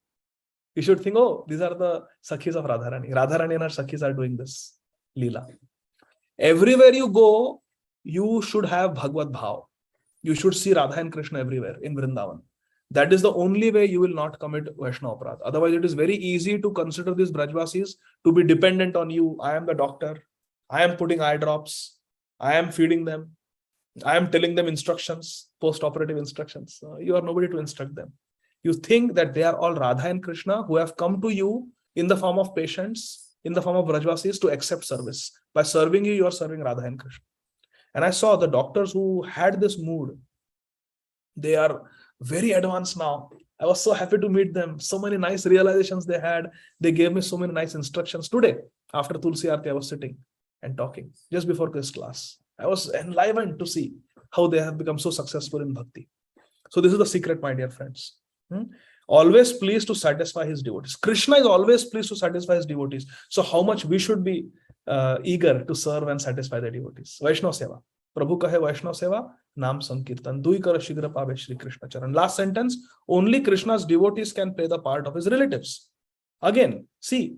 [SPEAKER 1] you should think, oh, these are the Sakhis of Radharani. Radharani and her Sakhis are doing this Leela. Everywhere you go, you should have Bhagavad Bhav. You should see Radha and Krishna everywhere in Vrindavan. That is the only way you will not commit Vaishnava Aparadha. Otherwise, it is very easy to consider these Brajvasis to be dependent on you. I am the doctor. I am putting eye drops. I am feeding them. I am telling them instructions, post-operative instructions. You are nobody to instruct them. You think that they are all Radha and Krishna who have come to you in the form of patients, in the form of Brajvasis to accept service. By serving you, you are serving Radha and Krishna. And I saw the doctors who had this mood. They are very advanced now. I was so happy to meet them. So many nice realizations they had. They gave me so many nice instructions. Today, after Tulsi Aarti, I was sitting and talking just before this class. I was enlivened to see how they have become so successful in Bhakti. So this is the secret, my dear friends. Always pleased to satisfy his devotees. Krishna is always pleased to satisfy his devotees. So how much we should be eager to serve and satisfy the devotees. Vaishnava Seva. Prabhu kahe Vaishnava Seva, Naam Sankirtan. Dui kara shigra pave Shri Krishna Charan. Last sentence, only Krishna's devotees can play the part of his relatives. Again, see,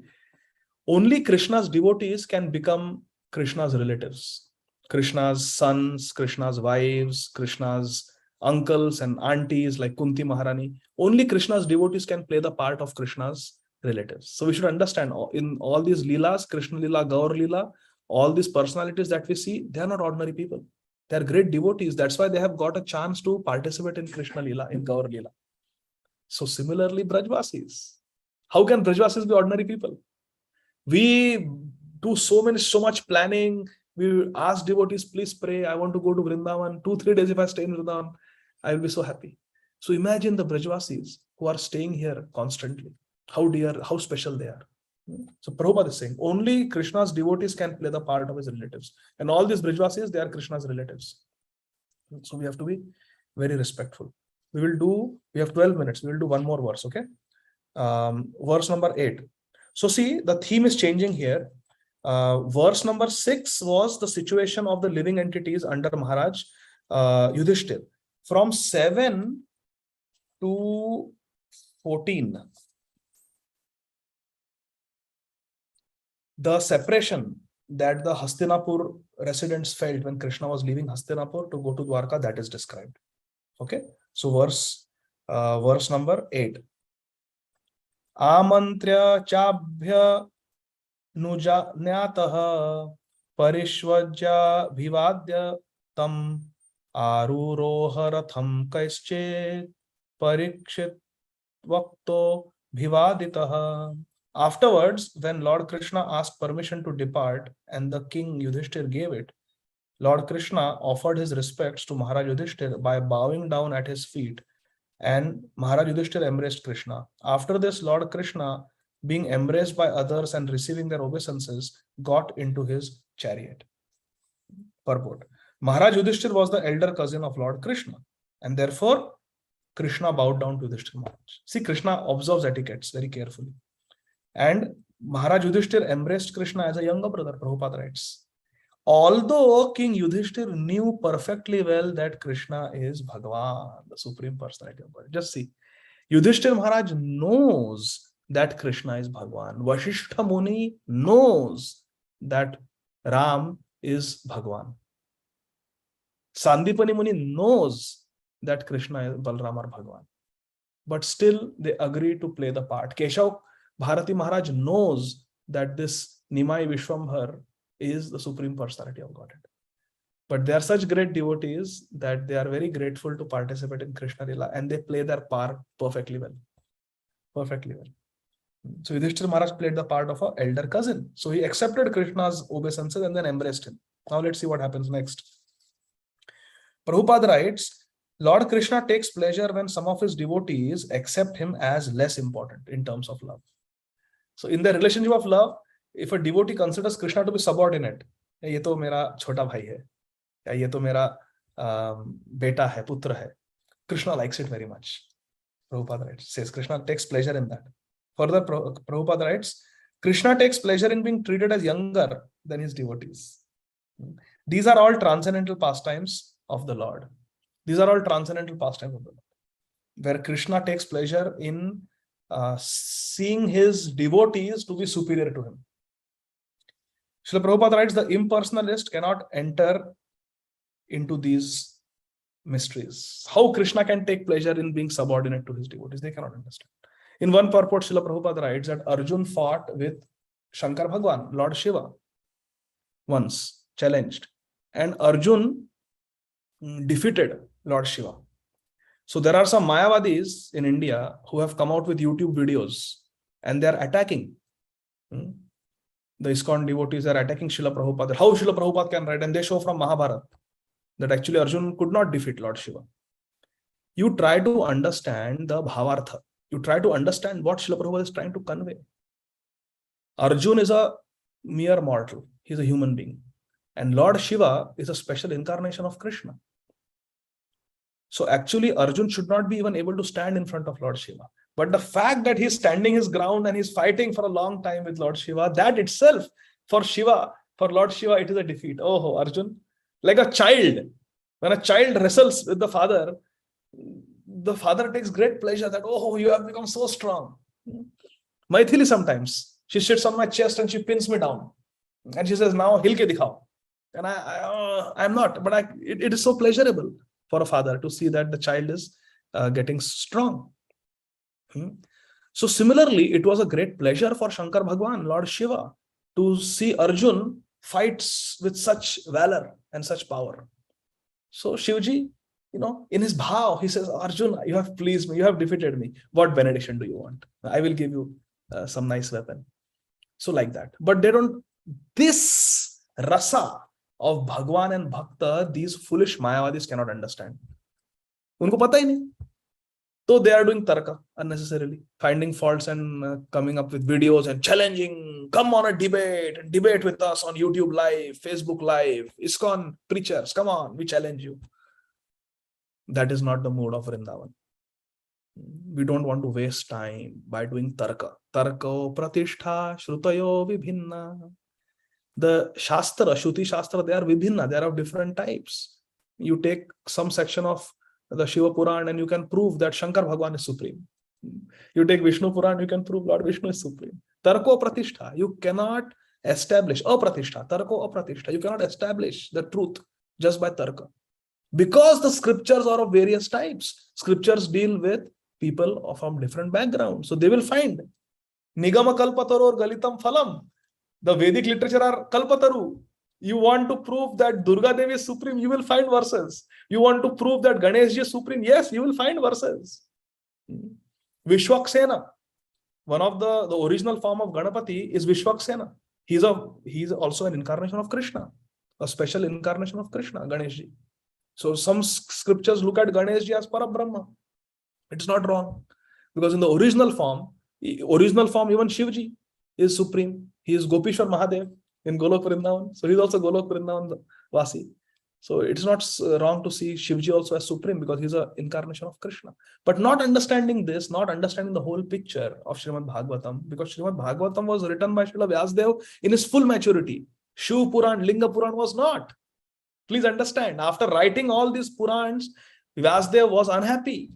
[SPEAKER 1] only Krishna's devotees can become Krishna's relatives. Krishna's sons, Krishna's wives, Krishna's uncles and aunties like Kunti Maharani. Only Krishna's devotees can play the part of Krishna's relatives. So we should understand in all these Leelas, Krishna Leela, Gaur Leela, all these personalities that we see, they are not ordinary people. They are great devotees. That's why they have got a chance to participate in Krishna Leela, in Gaur Leela. So similarly, Brajvasis. How can Brajvasis be ordinary people? We do so much planning. We ask devotees, please pray. I want to go to Vrindavan. 2-3 days if I stay in Vrindavan, I will be so happy. So imagine the Brajvasis who are staying here constantly. How dear, how special they are. So Prabhupada is saying, only Krishna's devotees can play the part of his relatives. And all these Brajvasis, they are Krishna's relatives. So we have to be very respectful. We have 12 minutes. We will do one more verse, okay? Verse number 8. So see, the theme is changing here. Verse number 6 was the situation of the living entities under Maharaj. Yudhishthir. From 7 to 14, the separation that the Hastinapur residents felt when Krishna was leaving Hastinapur to go to Dwarka, that is described. Okay, so verse number 8. Amantrya chabhya nujanyataha parishvajya bhivadya tam aruroha ratham kaischet parikshit vakto bhivaditaha. Afterwards, when Lord Krishna asked permission to depart and the king Yudhishthir gave it, Lord Krishna offered his respects to Maharaj Yudhishthir by bowing down at his feet, and Maharaj Yudhishthir embraced Krishna. After this, Lord Krishna, being embraced by others and receiving their obeisances, got into his chariot. Purport. Maharaj Yudhishthir was the elder cousin of Lord Krishna, and therefore Krishna bowed down to Yudhishthir Maharaj. See, Krishna observes etiquettes very carefully. And Maharaj Yudhishthir embraced Krishna as a younger brother, Prabhupada writes. Although King Yudhishthir knew perfectly well that Krishna is Bhagavan, the Supreme Personality of God. Just see, Yudhishthir Maharaj knows that Krishna is Bhagavan. Vasishtha Muni knows that Ram is Bhagavan. Sandipani Muni knows that Krishna is Balram or Bhagavan. But still they agree to play the part. Keshav Bharati Maharaj knows that this Nimai Vishwambhar is the Supreme Personality of Godhead. But they are such great devotees that they are very grateful to participate in Krishna Lila, and they play their part perfectly well. Perfectly well. So Yudhishthira Maharaj played the part of an elder cousin. So he accepted Krishna's obeisances and then embraced him. Now let's see what happens next. Prabhupada writes, Lord Krishna takes pleasure when some of his devotees accept him as less important in terms of love. So in the relationship of love, if a devotee considers Krishna to be subordinate, ये तो मेरा छोटा भाई है, या ये तो मेरा बेटा है, पुत्र है, Krishna likes it very much. Prabhupada writes, says Krishna takes pleasure in that. Further, Prabhupada writes, Krishna takes pleasure in being treated as younger than his devotees. These are all transcendental pastimes of the Lord. These are all transcendental pastimes of the Lord, where Krishna takes pleasure in seeing his devotees to be superior to him. Srila Prabhupada writes, the impersonalist cannot enter into these mysteries. How Krishna can take pleasure in being subordinate to his devotees, they cannot understand. In one purport, Srila Prabhupada writes that Arjun fought with Shankar Bhagwan, Lord Shiva, once, challenged. And Arjun defeated Lord Shiva. So there are some Mayavadis in India who have come out with YouTube videos and they are attacking. The ISKCON devotees are attacking Srila Prabhupada. How Srila Prabhupada can write? And they show from Mahabharata that actually Arjun could not defeat Lord Shiva. You try to understand the Bhavartha. You try to understand what Srila Prabhupada is trying to convey. Arjun is a mere mortal. He is a human being. And Lord Shiva is a special incarnation of Krishna. So actually Arjun should not be even able to stand in front of Lord Shiva. But the fact that he's standing his ground and he's fighting for a long time with Lord Shiva, that itself for Shiva, for Lord Shiva, it is a defeat. Oh, Arjun, like a child. When a child wrestles with the father takes great pleasure that, oh, you have become so strong. Maithili sometimes, she sits on my chest and she pins me down. And she says, now hil ke dikhao. And I'm not, but it is so pleasurable for a father to see that the child is getting strong. So similarly, it was a great pleasure for Shankar Bhagwan, Lord Shiva, to see Arjun fights with such valor and such power. So Shivji, in his bhav, he says, Arjun, you have pleased me, you have defeated me. What benediction do you want? I will give you some nice weapon. So like that. But they don't, this rasa of Bhagwan and Bhakta, these foolish Mayavadis cannot understand. Unko pata hi nahi. So they are doing tarka unnecessarily, finding faults and coming up with videos and challenging, come on a debate and debate with us on YouTube Live, Facebook Live, ISKCON preachers, come on, we challenge you. That is not the mood of Vrindavan. We don't want to waste time by doing tarka. Tarko pratishtha shrutayo vibhinna. The Shastra, Shruti Shastra, they are vibhinna, they are of different types. You take some section of the Shiva Puran and you can prove that Shankar Bhagwan is supreme. You take Vishnu Puran, you can prove Lord Vishnu is supreme. Tarko pratishtha, you cannot establish apratishtha, tarko apratishtha. You cannot establish the truth just by tarka. Because the scriptures are of various types. Scriptures deal with people from different backgrounds. So they will find Nigama Kalpataru or Galitam Phalam. The Vedic literature are Kalpataru. You want to prove that Durga Devi is supreme, you will find verses. You want to prove that Ganesh is supreme, yes, you will find verses. Vishwaksena, one of the original form of Ganapati is Vishwaksena. He's also an incarnation of Krishna, a special incarnation of Krishna, Ganeshji. So some scriptures look at Ganeshji as Parabrahma. It's not wrong, because in the original form, even Shivji is supreme. He is Gopishwar Mahadev in Golok Vrindavan. So he's also Golok Vrindavan Vasi. So it's not wrong to see Shivji also as supreme, because he's an incarnation of Krishna. But not understanding this, not understanding the whole picture of Śrīmad Bhāgavatam, because Śrīmad Bhāgavatam was written by Srila Vyasadeva in his full maturity. Shiv Puran, Linga Puran was not. Please understand, after writing all these Purans, Vyasadeva was unhappy.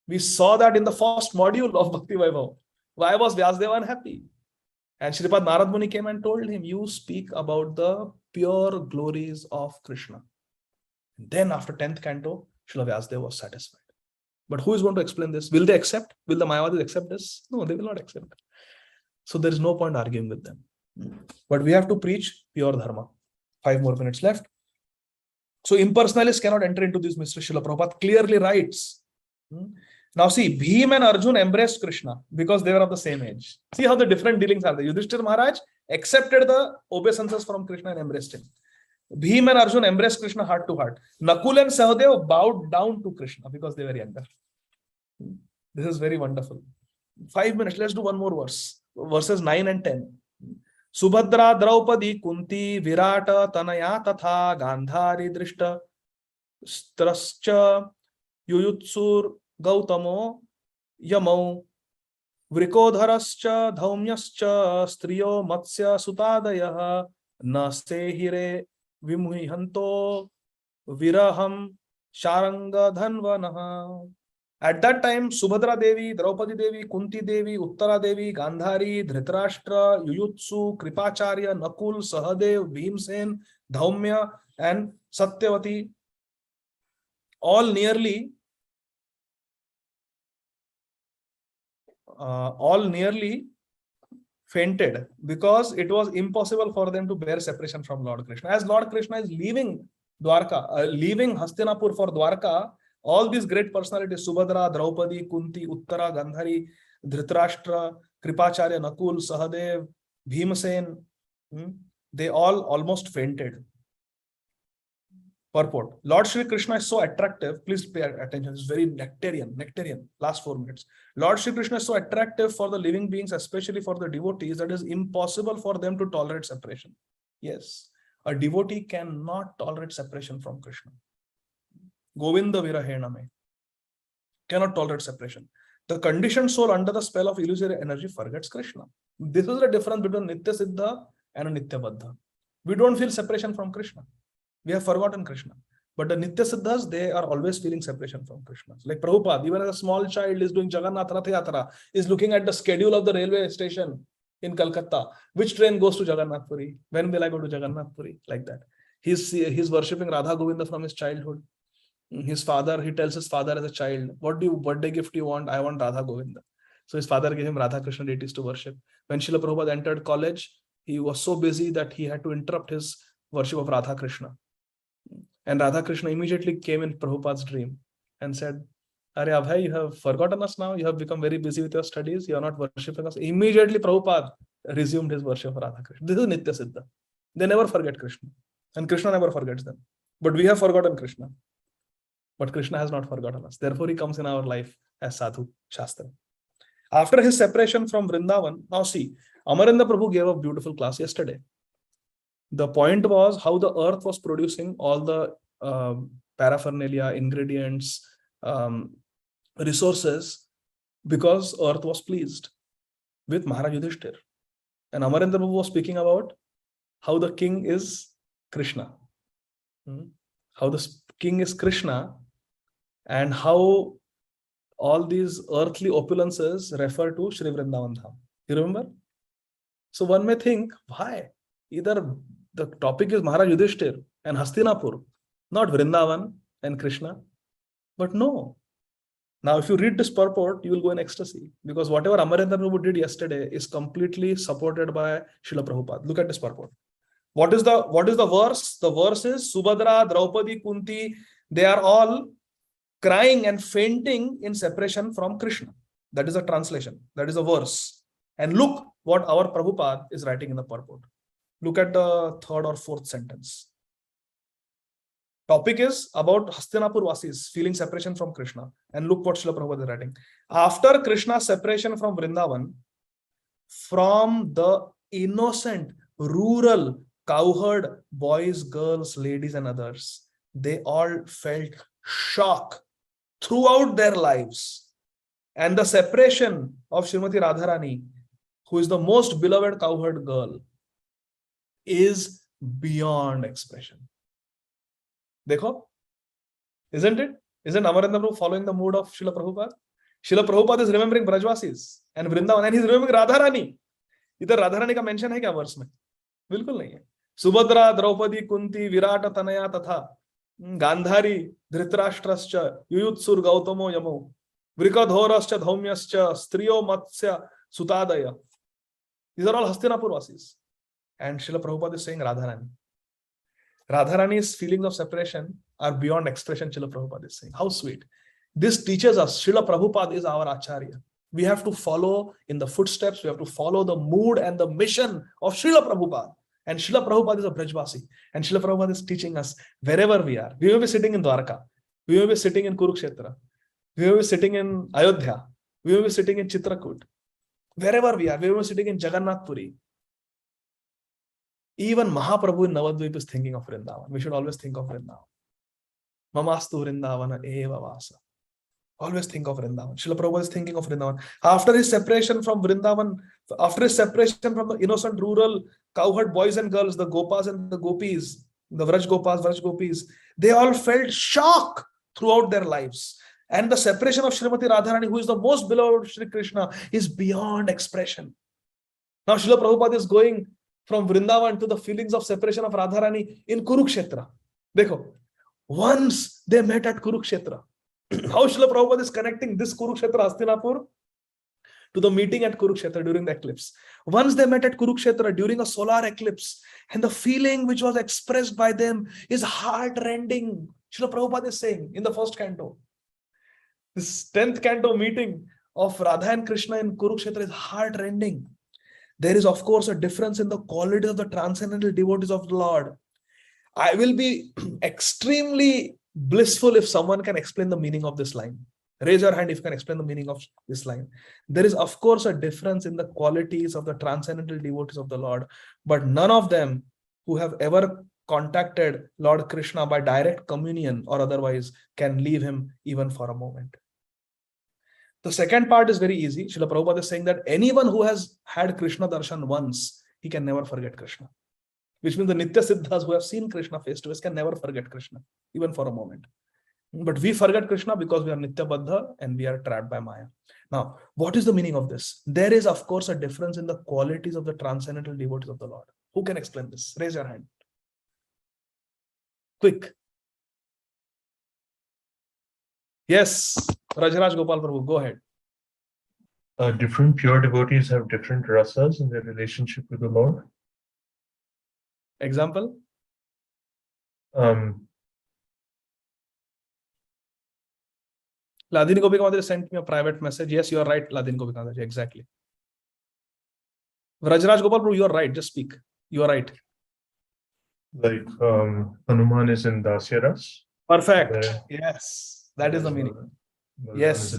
[SPEAKER 1] We saw that in the first module of Bhakti Vaibhava. Why was Vyasadeva unhappy? And Shripad Narad Muni came and told him, you speak about the pure glories of Krishna. Then after 10th canto, Srila Vyasadeva was satisfied. But who is going to explain this? Will they accept? Will the Mayavadis accept this? No, they will not accept. So there is no point arguing with them. But we have to preach pure dharma. 5 more minutes left. So impersonalists cannot enter into this mystery. Srila Prabhupada clearly writes. Now see, Bhim and Arjun embraced Krishna because they were of the same age. See how the different dealings are there. Yudhishthira Maharaj accepted the obeisances from Krishna and embraced him. Bhim and Arjun embraced Krishna heart to heart. Nakul and Sahadev bowed down to Krishna because they were younger. This is very wonderful. 5 minutes, let's do one more verse. Verses 9 and 10. Subhadra Draupadi Kunti Virata Tanaya Tatha Gandhari Drishta Strascha Yuyutsur Gautamo Yamau Vrikodharascha Dhaumyascha Striyo Matsya Sutadayaha Nastehire Vimuhihanto Viraham Sharanga Dhanvanaha. At that time, Subhadra Devi, Draupadi Devi, Kunti Devi, Uttara Devi, Gandhari, Dhritarashtra, Yuyutsu, Kripacharya, Nakul, Sahadev, Bhimsen, Dhaumya, and Satyavati all nearly fainted because it was impossible for them to bear separation from Lord Krishna. As Lord Krishna is leaving Dwarka, leaving Hastinapur for Dwarka, all these great personalities, Subhadra, Draupadi, Kunti, Uttara, Gandhari, Dhritarashtra, Kripacharya, Nakul, Sahadev, Bhimsen, they all almost fainted. Purport. Lord Shri Krishna is so attractive. Please pay attention. It's very nectarian. Last 4 minutes. Lord Shri Krishna is so attractive for the living beings, especially for the devotees, that it is impossible for them to tolerate separation. Yes. A devotee cannot tolerate separation from Krishna. Govinda Virahena me. Cannot tolerate separation. The conditioned soul under the spell of illusory energy forgets Krishna. This is the difference between Nitya Siddha and a Nitya Baddha. We don't feel separation from Krishna. We have forgotten Krishna. But the Nitya Siddhas, they are always feeling separation from Krishna. Like Prabhupada, even as a small child, is doing Jagannath Rath Yatra, is looking at the schedule of the railway station in Calcutta. Which train goes to Jagannath Puri? When will I go to Jagannath Puri? Like that. He's worshipping Radha Govinda from his childhood. His father, he tells his father as a child, what birthday gift do you want? I want Radha Govinda. So his father gave him Radha Krishna deities to worship. When Srila Prabhupada entered college, he was so busy that he had to interrupt his worship of Radha Krishna. And Radha Krishna immediately came in Prabhupada's dream and said, Are Abhay, you have forgotten us now. You have become very busy with your studies. You are not worshipping us. Immediately Prabhupada resumed his worship of Radha Krishna. This is Nitya Siddha. They never forget Krishna. And Krishna never forgets them. But we have forgotten Krishna. But Krishna has not forgotten us. Therefore, he comes in our life as Sadhu Shastra. After his separation from Vrindavan, now see, Amarendra Prabhu gave a beautiful class yesterday. The point was how the earth was producing all the paraphernalia, ingredients, resources, because earth was pleased with Maharaj Yudhishthir. And Amarendra Prabhu was speaking about how the king is Krishna. How the king is Krishna, and how all these earthly opulences refer to Shri Vrindavan Dham. You remember? So one may think, why? Either the topic is Maharaj Yudhishthir and Hastinapur, not Vrindavan and Krishna. But no. Now, if you read this purport, you will go in ecstasy, because whatever Amarendra Prabhu did yesterday is completely supported by Srila Prabhupada. Look at this purport. What is the verse? The verse is Subhadra, Draupadi, Kunti. They are all crying and fainting in separation from Krishna. That is a translation. That is a verse. And look what our Prabhupada is writing in the purport. Look at the third or fourth sentence. Topic is about Hastinapur Vasis feeling separation from Krishna. And look what Srila Prabhupada is writing. After Krishna's separation from Vrindavan, from the innocent, rural, cowherd boys, girls, ladies, and others, they all felt shock throughout their lives. And the separation of Srimati Radharani, who is the most beloved cowherd girl, is beyond expression. Dekho? Isn't it? Isn't Amarendra Prabhu following the mood of Srila Prabhupada? Srila Prabhupada is remembering Brajvasis and Vrindavan, and he's remembering Radharani. Idhar Radharani ka mention hai kya verse mein? Bilkul nahi hai. Subhadra, Draupadi, Kunti, Virata, Tanaya, Tatha, Gandhari, Dhritarashtrascha, Yuyutsur, Gautamo, Yamo, Vrikadhorascha, Dhaumyascha, Striyo, Matsya, Sutadaya. These are all Hastinapur Vasis. And Srila Prabhupada is saying Radharani. Radharani's feelings of separation are beyond expression, Srila Prabhupada is saying. How sweet. This teaches us, Srila Prabhupada is our Acharya. We have to follow in the footsteps, we have to follow the mood and the mission of Srila Prabhupada. And Srila Prabhupada is a Brajvasi. And Srila Prabhupada is teaching us wherever we are. We may be sitting in Dwarka. We may be sitting in Kurukshetra. We may be sitting in Ayodhya. We may be sitting in Chitrakoot. Wherever we are, we may be sitting in Jagannath Puri. Even Mahaprabhu in Navadvip is thinking of Vrindavan. We should always think of Vrindavan. Mamastu Vrindavana eva vasa. Always think of Vrindavan. Srila Prabhupada is thinking of Vrindavan. After his separation from Vrindavan, after his separation from the innocent rural cowherd boys and girls, the Gopas and the Gopis, the Vraj Gopas, Vraj Gopis, they all felt shock throughout their lives. And the separation of Srimati Radharani, who is the most beloved of Shri Krishna, is beyond expression. Now Srila Prabhupada is going from Vrindavan to the feelings of separation of Radharani in Kurukshetra. Dekho, once they met at Kurukshetra, how Srila Prabhupada is connecting this Kurukshetra Hastinapur to the meeting at Kurukshetra during the eclipse. Once they met at Kurukshetra during a solar eclipse, and the feeling which was expressed by them is heart-rending. Srila Prabhupada is saying in the first canto. This 10th canto meeting of Radha and Krishna in Kurukshetra is heart-rending. There is, of course, a difference in the quality of the transcendental devotees of the Lord. I will be extremely blissful if someone can explain the meaning of this line. Raise your hand if you can explain the meaning of this line. There is, of course, a difference in the qualities of the transcendental devotees of the Lord, but none of them who have ever contacted Lord Krishna by direct communion or otherwise can leave him even for a moment. The second part is very easy. Srila Prabhupada is saying that anyone who has had Krishna darshan once, he can never forget Krishna. Which means the Nitya Siddhas who have seen Krishna face to face can never forget Krishna, even for a moment. But we forget Krishna because we are Nitya Baddha and we are trapped by Maya. Now, what is the meaning of this? There is, of course, a difference in the qualities of the transcendental devotees of the Lord. Who can explain this? Raise your hand. Quick. Yes, Rajaraj Gopal Prabhu, go ahead.
[SPEAKER 3] Different pure devotees have different rasas in their relationship with the Lord.
[SPEAKER 1] Example?
[SPEAKER 3] Ladini
[SPEAKER 1] Gopika sent me a private message. Yes, you are right, Ladini Gopika, exactly. Rajaraj Gopal Prabhu, you are right. Just speak. You are right.
[SPEAKER 3] Like Hanuman is in Dasya Ras.
[SPEAKER 1] Perfect. Yes, that is the meaning. Yes.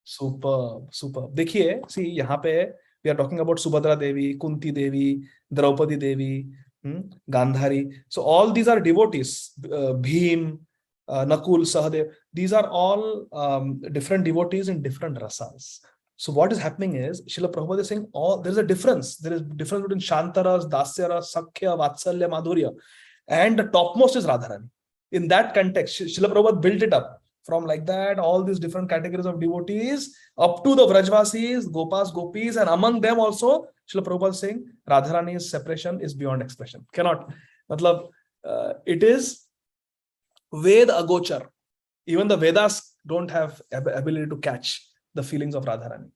[SPEAKER 1] Superb, superb. Dekhiye, see, यहाँ पे we are talking about Subhadra Devi, Kunti Devi, Draupadi Devi, Gandhari. So all these are devotees. Bhim, Nakul, Sahadev. These are all different devotees in different rasas. So what is happening is, Srila Prabhupada is saying there is a difference. There is difference between Shantaras, Dasyaras, Sakhya, Vatsalya, Madhurya. And the topmost is Radharani.
[SPEAKER 4] in that context, Srila Prabhupada built it up from like that, all these different categories of devotees, up to the Vrajvasis, Gopas, Gopis, and among them also, Srila Prabhupada is saying, Radharani's separation is beyond expression. Cannot. Matlab, it is Ved Agochar. Even the Vedas don't have ability to catch the feelings of Radharani.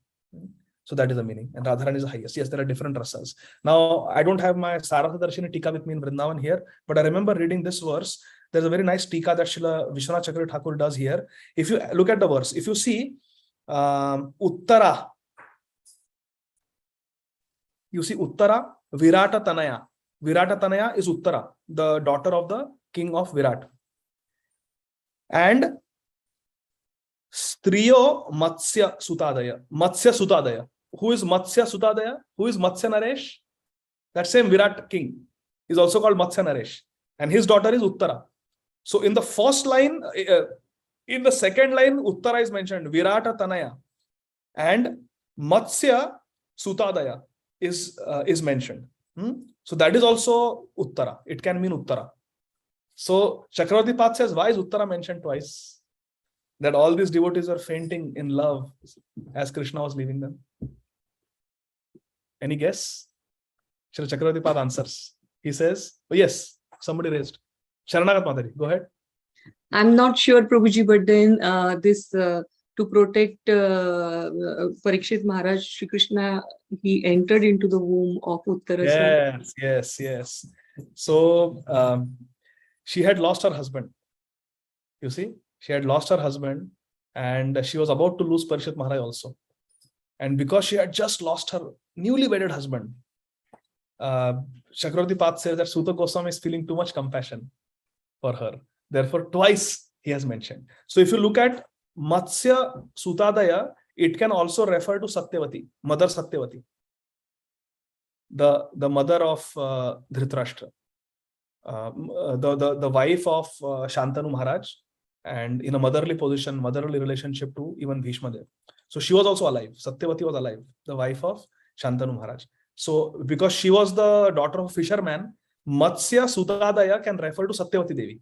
[SPEAKER 4] So that is the meaning. And Radharani is the highest. Yes, there are different rasas. Now, I don't have my Sarasa Darshini Tika with me in Vrindavan here, but I remember reading this verse. There's a very nice Tika that Srila Vishwanath Chakravarti Thakur does here. If you look at the verse, if you see Uttara, Virata Tanaya. Virata Tanaya is Uttara, the daughter of the king of Virat. And Striyo Matsya Sutadaya. Matsya Sutadaya. Who is Matsya Sutadaya? Who is Matsya Naresh? That same Virat king is also called Matsya Naresh. And his daughter is Uttara. So in the first line, in the second line, Uttara is mentioned, Virata Tanaya. And Matsya Sutadaya is mentioned. So that is also Uttara. It can mean Uttara. So Chakravarti Path says, why is Uttara mentioned twice? That all these devotees are fainting in love as Krishna was leaving them. Any guess? Shri Chakravarti Path answers. He says, oh yes, somebody raised. Sharanagat Mataji, go ahead.
[SPEAKER 5] I'm not sure, Prabhuji, but then to protect Parikshit Maharaj, Shri Krishna, he entered into the womb of Uttara.
[SPEAKER 4] Yes. So she had lost her husband. You see, she had lost her husband and she was about to lose Parikshit Maharaj also. And because she had just lost her newly wedded husband, Chakravarti Path says that Suta Goswami is feeling too much compassion for her. Therefore, twice he has mentioned. So if you look at Matsya Sutadaya, it can also refer to Satyavati, Mother Satyavati, the mother of Dhritarashtra, the wife of Shantanu Maharaj, and in a motherly position, motherly relationship to even Bhishma Dev. So she was also alive. Satyavati was alive, the wife of Shantanu Maharaj. So because she was the daughter of a fisherman, Matsya Sutadaya can refer to Satyavati Devi.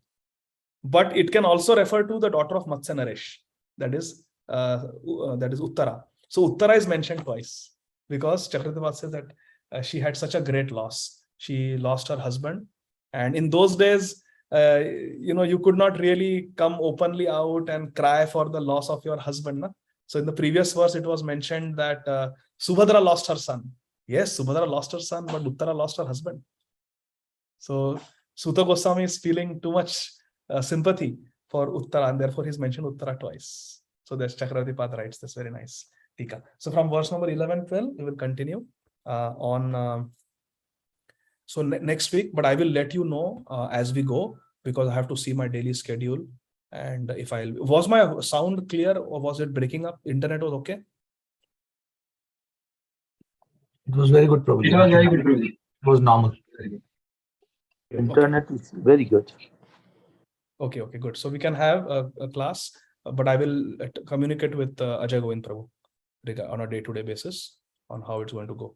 [SPEAKER 4] But it can also refer to the daughter of Matsya Naresh. That is Uttara. So Uttara is mentioned twice because Chakravarti Path says that she had such a great loss. She lost her husband. And in those days, you could not really come openly out and cry for the loss of your husband. Na? So in the previous verse, it was mentioned that Subhadra lost her son. Yes, Subhadra lost her son, but Uttara lost her husband. So Suta Goswami is feeling too much sympathy for Uttara, and therefore he's mentioned Uttara twice. So there's Chakravarti Path writes this very nice Tika. So from verse number 11-12, we will continue on. So next week, but I will let you know as we go, because I have to see my daily schedule. And if was my sound clear or was it breaking up? Internet was okay?
[SPEAKER 6] It was very good, Prabhuji.
[SPEAKER 7] It was very good, Prabhuji.
[SPEAKER 6] It was normal. Internet is very good.
[SPEAKER 4] Okay, good. So we can have a class, but I will communicate with Ajay Govind Prabhu on a day-to-day basis on how it's going to go.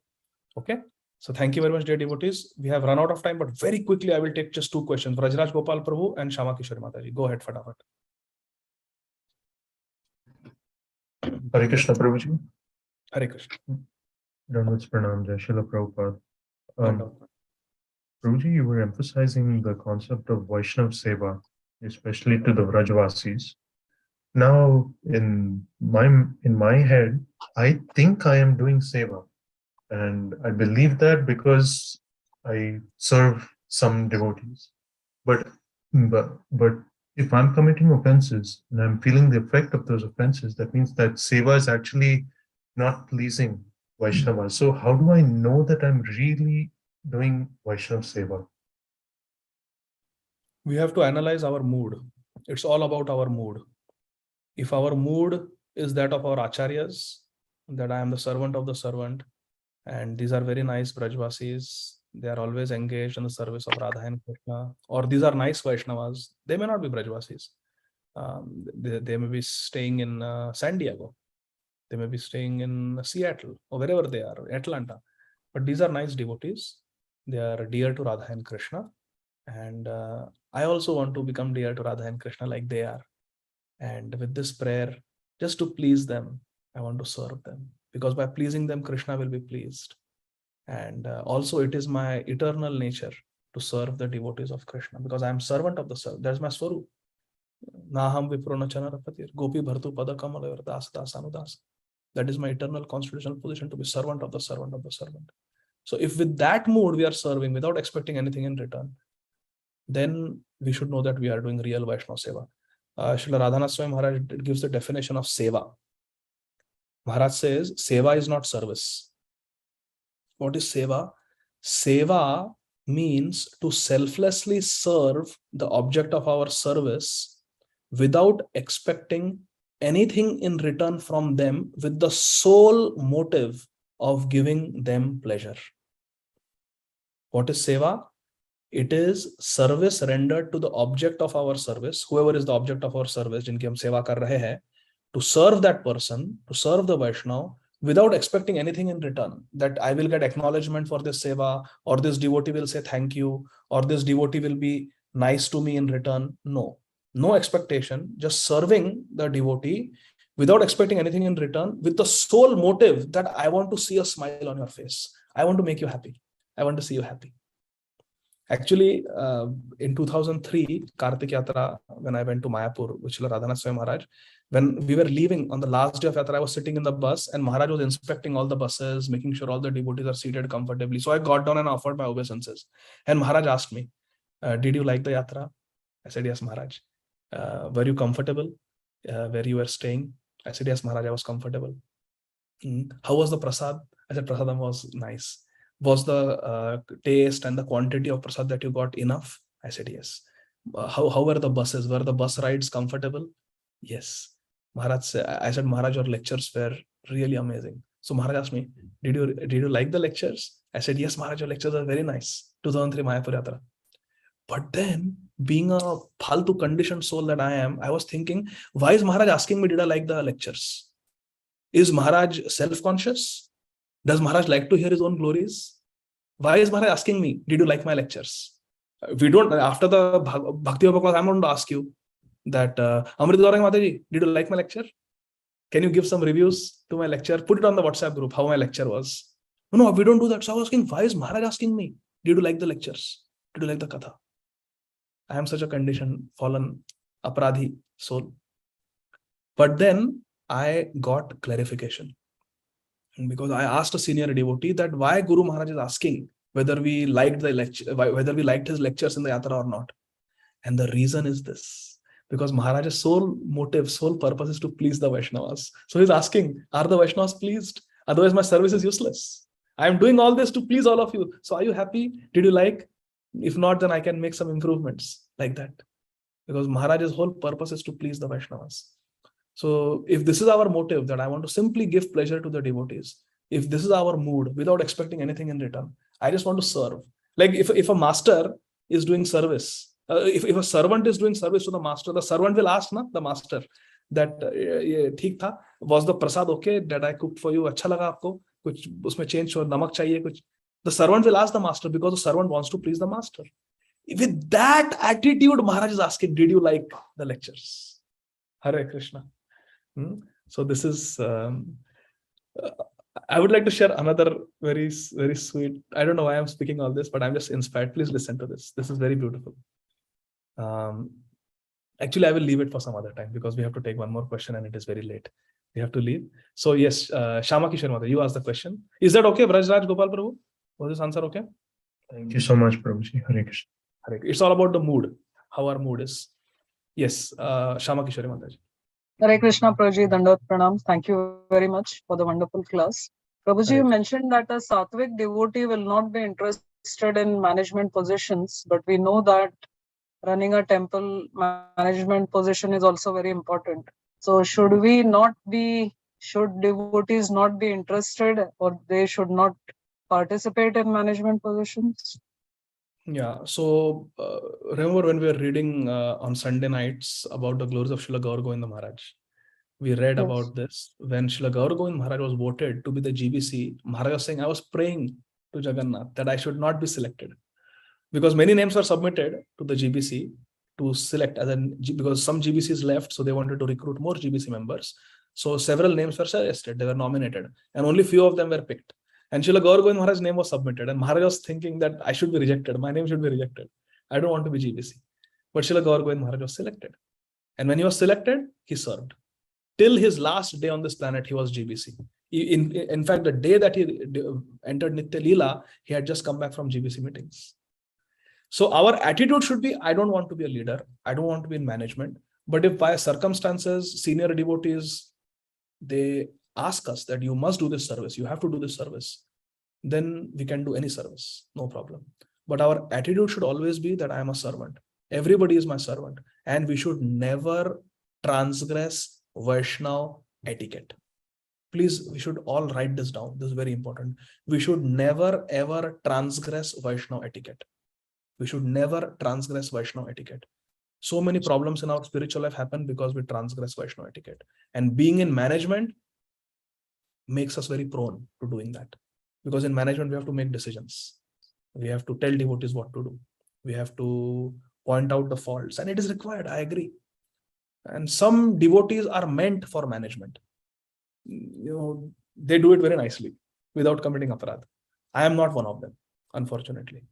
[SPEAKER 4] Okay. So thank you very much, dear devotees. We have run out of time, but very quickly I will take just two questions. Vrajraj Gopal Prabhu and Shama Kishori Mataji. Go ahead, Fatafat.
[SPEAKER 3] Hare Krishna, Prabhuji.
[SPEAKER 4] Hare Krishna.
[SPEAKER 3] Dandavat Pranam, Jai Srila Prabhupada. Prabhuji, you were emphasizing the concept of Vaishnav Seva, especially to the Vrajvasis. Now, in my head, I think I am doing Seva. And I believe that because I serve some devotees. But if I'm committing offenses and I'm feeling the effect of those offenses, that means that Seva is actually not pleasing Vaishnava. So how do I know that I'm really doing Vaishnav Seva?
[SPEAKER 4] We have to analyze our mood. It's all about our mood. If our mood is that of our acharyas, that I am the servant of the servant, and these are very nice Brajvasis, they are always engaged in the service of Radha and Krishna, or these are nice Vaishnavas, they may not be Brajvasis. They may be staying in San Diego, they may be staying in Seattle, or wherever they are, Atlanta. But these are nice devotees. They are dear to Radha and Krishna. And I also want to become dear to Radha and Krishna like they are. And with this prayer, just to please them, I want to serve them, because by pleasing them, Krishna will be pleased. And also it is my eternal nature to serve the devotees of Krishna, because I am servant of the servant. That's my swarup. Naham viprona chanarapatir, gopi bhartu pada kamala das dasanudas. That is my eternal constitutional position, to be servant of the servant of the servant. So if with that mood we are serving without expecting anything in return, then we should know that we are doing real Vaishnava Seva. Srila Radhanath Swami Maharaj gives the definition of Seva. Maharaj says, Seva is not service. What is Seva? Seva means to selflessly serve the object of our service without expecting anything in return from them, with the sole motive of giving them pleasure. What is Seva? It is service rendered to the object of our service, whoever is the object of our service, jinki hum seva kar rahe hai, to serve that person, to serve the Vaishnava, without expecting anything in return, that I will get acknowledgement for this seva, or this devotee will say thank you, or this devotee will be nice to me in return. No expectation, just serving the devotee without expecting anything in return, with the sole motive that I want to see a smile on your face. I want to make you happy. I want to see you happy. Actually, in 2003, Kartik Yatra, when I went to Mayapur with Srila Radhanath Swami Maharaj, when we were leaving on the last day of Yatra, I was sitting in the bus and Maharaj was inspecting all the buses, making sure all the devotees are seated comfortably. So I got down and offered my obeisances. And Maharaj asked me, did you like the Yatra? I said, yes, Maharaj. Were you comfortable where you were staying? I said, yes, Maharaj, I was comfortable. How was the prasad? I said, prasadam was nice. Was the taste and the quantity of prasad that you got enough? I said, yes. How were the buses? Were the bus rides comfortable? Yes. Maharaj said, I said, Maharaj, your lectures were really amazing. So Maharaj asked me, did you like the lectures? I said, yes, Maharaj, your lectures are very nice. 2003 Mayapur Yatra. But then, being a phaltu conditioned soul that I am, I was thinking, why is Maharaj asking me, did I like the lectures? Is Maharaj self-conscious? Does Maharaj like to hear his own glories? Why is Maharaj asking me, did you like my lectures? We don't, after the Bhakti class, I'm going to ask you that, Amrit Gaurang Mataji, did you like my lecture? Can you give some reviews to my lecture? Put it on the WhatsApp group, how my lecture was. No, we don't do that. So I was asking, why is Maharaj asking me, did you like the lectures? Did you like the katha? I am such a conditioned, fallen, apradhi soul. But then I got clarification. Because I asked a senior devotee that why Guru Maharaj is asking whether we liked the lecture, whether we liked his lectures in the yatra or not. And the reason is this: because Maharaj's sole motive, sole purpose is to please the Vaishnavas. So he's asking, are the Vaishnavas pleased? Otherwise my service is useless. I am doing all this to please all of you. So are you happy? Did you like? If not, then I can make some improvements like that. Because Maharaj's whole purpose is to please the Vaishnavas. So if this is our motive, that I want to simply give pleasure to the devotees, if this is our mood without expecting anything in return, I just want to serve. Like if a master is doing service, if a servant is doing service to the master, the servant will ask the master that, "Theek tha? Was the prasad okay that I cooked for you? Acha laga aapko? Kuch usme change ho, namak chahiye kuch?" The servant will ask the master because the servant wants to please the master. With that attitude, Maharaj is asking, did you like the lectures? Hare Krishna. So this is, I would like to share another very, very sweet, I don't know why I'm speaking all this, but I'm just inspired. Please listen to this. This is very beautiful. Actually, I will leave it for some other time because we have to take one more question and it is very late. We have to leave. So yes, Shama Kishore Mother, you asked the question. Is that okay, Brajraj Gopal Prabhu? Was this answer okay?
[SPEAKER 3] Thank you so much, Prabhuji. Hare Krishna.
[SPEAKER 4] It's all about the mood, how our mood is. Yes, Shama Kishore Mataji.
[SPEAKER 7] Hare Krishna, Prabhuji, Dandot Pranam. Thank you very much for the wonderful class. Prabhuji, you mentioned that a Sattvic devotee will not be interested in management positions, but we know that running a temple management position is also very important. So should devotees not be interested, or they should not participate in management positions?
[SPEAKER 4] Yeah, so remember when we were reading on Sunday nights about the glories of Srila Gaur Govinda Maharaj, we read about this. When Srila Gaur Govinda Maharaj was voted to be the GBC, Maharaj was saying, I was praying to Jagannath that I should not be selected. because many names were submitted to the GBC to select because some GBCs left, so they wanted to recruit more GBC members. So several names were suggested, they were nominated, and only few of them were picked. And Srila Gaur Govind Maharaj's name was submitted, and Maharaj was thinking that I should be rejected, my name should be rejected. I don't want to be GBC. But Srila Gaur Govind Maharaj was selected. And when he was selected, he served. Till his last day on this planet, he was GBC. In fact, the day that he entered Nitya Leela, he had just come back from GBC meetings. So our attitude should be, I don't want to be a leader, I don't want to be in management. But if by circumstances, senior devotees, they ask us that you must do this service, you have to do this service, then we can do any service, no problem. But our attitude should always be that I am a servant. Everybody is my servant. And we should never transgress Vaishnava etiquette. Please, we should all write this down. This is very important. We should never ever transgress Vaishnava etiquette. We should never transgress Vaishnava etiquette. So many problems in our spiritual life happen because we transgress Vaishnava etiquette. And being in management makes us very prone to doing that. Because in management, we have to make decisions. We have to tell devotees what to do. We have to point out the faults, and it is required, I agree. And some devotees are meant for management. They do it very nicely without committing aparadha. I am not one of them, unfortunately.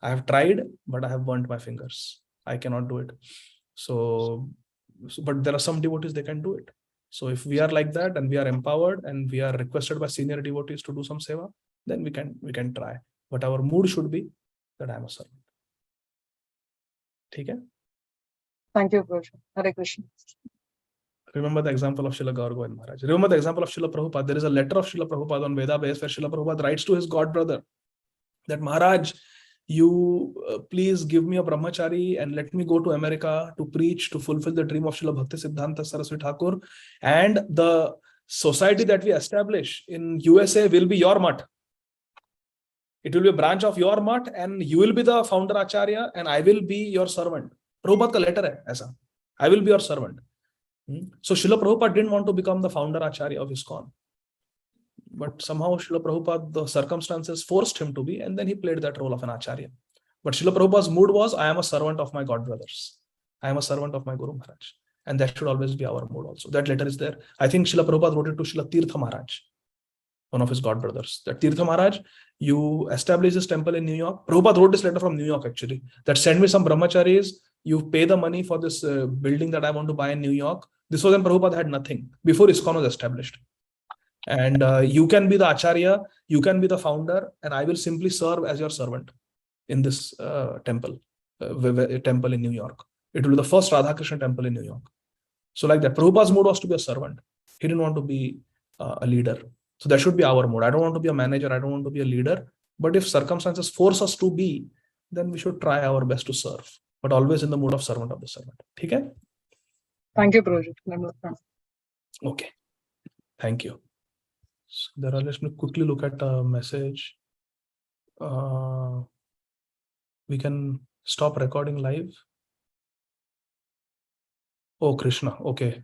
[SPEAKER 4] I have tried, but I have burnt my fingers. I cannot do it. But there are some devotees, they can do it. So if we are like that and we are empowered and we are requested by senior devotees to do some seva, then we can try. But our mood should be that I am a servant. Okay?
[SPEAKER 7] Thank you, Prabhuji. Hare Krishna.
[SPEAKER 4] Remember the example of Srila Gaur Govind Maharaj. Remember the example of Srila Prabhupada. There is a letter of Srila Prabhupada on Veda base where Srila Prabhupada writes to his god brother that Maharaj, you please give me a brahmachari and let me go to America to preach, to fulfill the dream of Srila Bhakti Siddhanta Saraswati Thakur. And the society that we establish in USA will be your mutt. It will be a branch of your mutt, and you will be the founder acharya, and I will be your servant. Prabhupada ka letter hai aisa. I will be your servant. So Srila Prabhupada didn't want to become the founder acharya of ISKCON. But somehow Srila Prabhupada, the circumstances forced him to be, and then he played that role of an acharya. But Srila Prabhupada's mood was, I am a servant of my god brothers. I am a servant of my Guru Maharaj. And that should always be our mood also. That letter is there. I think Srila Prabhupada wrote it to Srila Tirtha Maharaj, one of his god brothers. That Tirtha Maharaj, you establish this temple in New York. Prabhupada wrote this letter from New York actually. That send me some brahmacharis, you pay the money for this building that I want to buy in New York. This was when Prabhupada had nothing, before ISKCON was established. And you can be the acharya, you can be the founder, and I will simply serve as your servant in this temple in New York. It will be the first Radhakrishna temple in New York. So like that, Prabhupada's mood was to be a servant. He didn't want to be a leader. So that should be our mood. I don't want to be a manager, I don't want to be a leader. But if circumstances force us to be, then we should try our best to serve. But always in the mood of servant of the servant. Okay?
[SPEAKER 7] Thank you, Prabhuji.
[SPEAKER 4] Okay. Thank you. So let me quickly look at a message. We can stop recording live. Oh, Krishna. Okay.